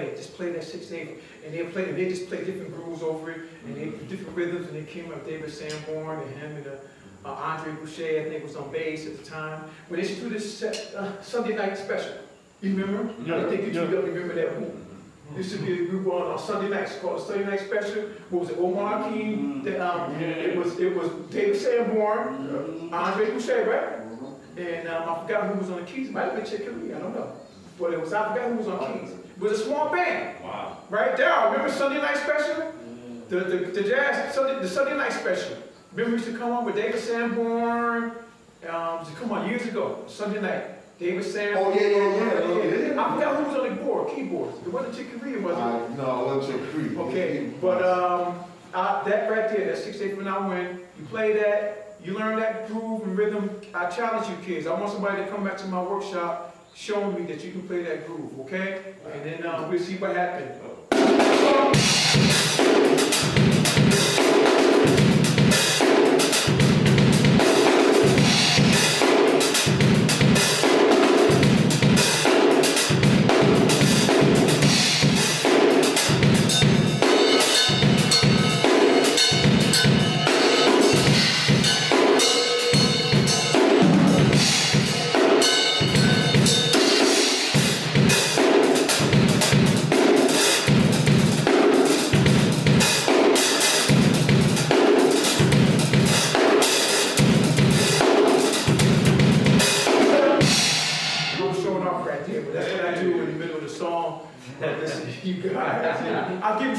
Speaker 1: that 6/8, and they just play different grooves over it, and they different rhythms, and they came up David Sanborn and him and Andre Boucher, I think, was on bass at the time. When they used to do this Sunday night special, you remember? I think you remember that one. There used to be a group on Sunday nights called Sunday Night Special. What was it? Omar Hakeem. It was David Sanborn, Andre Boucher, right? And I forgot who was on the keys. It might have been Chick Corea, I don't know. But I forgot who was on keys. It was a small band. Wow. Right there. Remember Sunday Night Special? The jazz, the Sunday Night Special. Remember we used to come on with David Sanborn? Come on, years ago, Sunday night. David Sanborn.
Speaker 3: Oh, yeah.
Speaker 1: I forgot who was on the keyboards. It wasn't Chick Corea, was it?
Speaker 3: No, it wasn't Chick Corea.
Speaker 1: Okay, but that right there, that 6/8 When I Win, you play that, you learn that groove and rhythm. I challenge you kids. I want somebody to come back to my workshop showing me that you can play that groove, okay? And then we'll see what happens.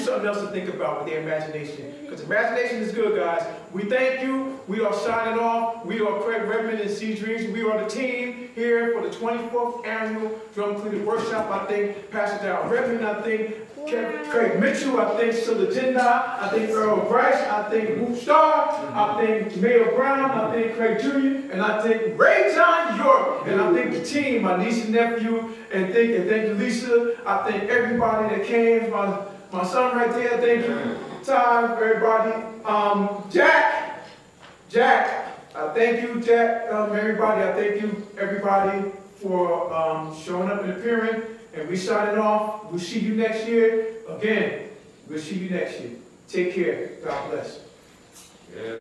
Speaker 1: something else to think about with their imagination. Because imagination is good, guys. We thank you. We are signing off. We are Craig Redmond and C Dreams. We are the team here for the 24th annual Drum Cleaning Workshop. I think Pastor Darrell Redmond, I think Craig Mitchell, I think Silla Jenda, I think Earl Bryce, I think Whoop Star, I think Mayor Brown, I think Craig Jr., and I think Ray John York, and I think the team, my niece and nephew, and thank you, Lisa. I thank everybody that came, my son right there, thank you, Todd, everybody. Jack, I thank you, Jack, everybody. I thank you, everybody, for showing up and appearing. And we signing off. We'll see you next year. Again, we'll see you next year. Take care. God bless.
Speaker 6: Yeah.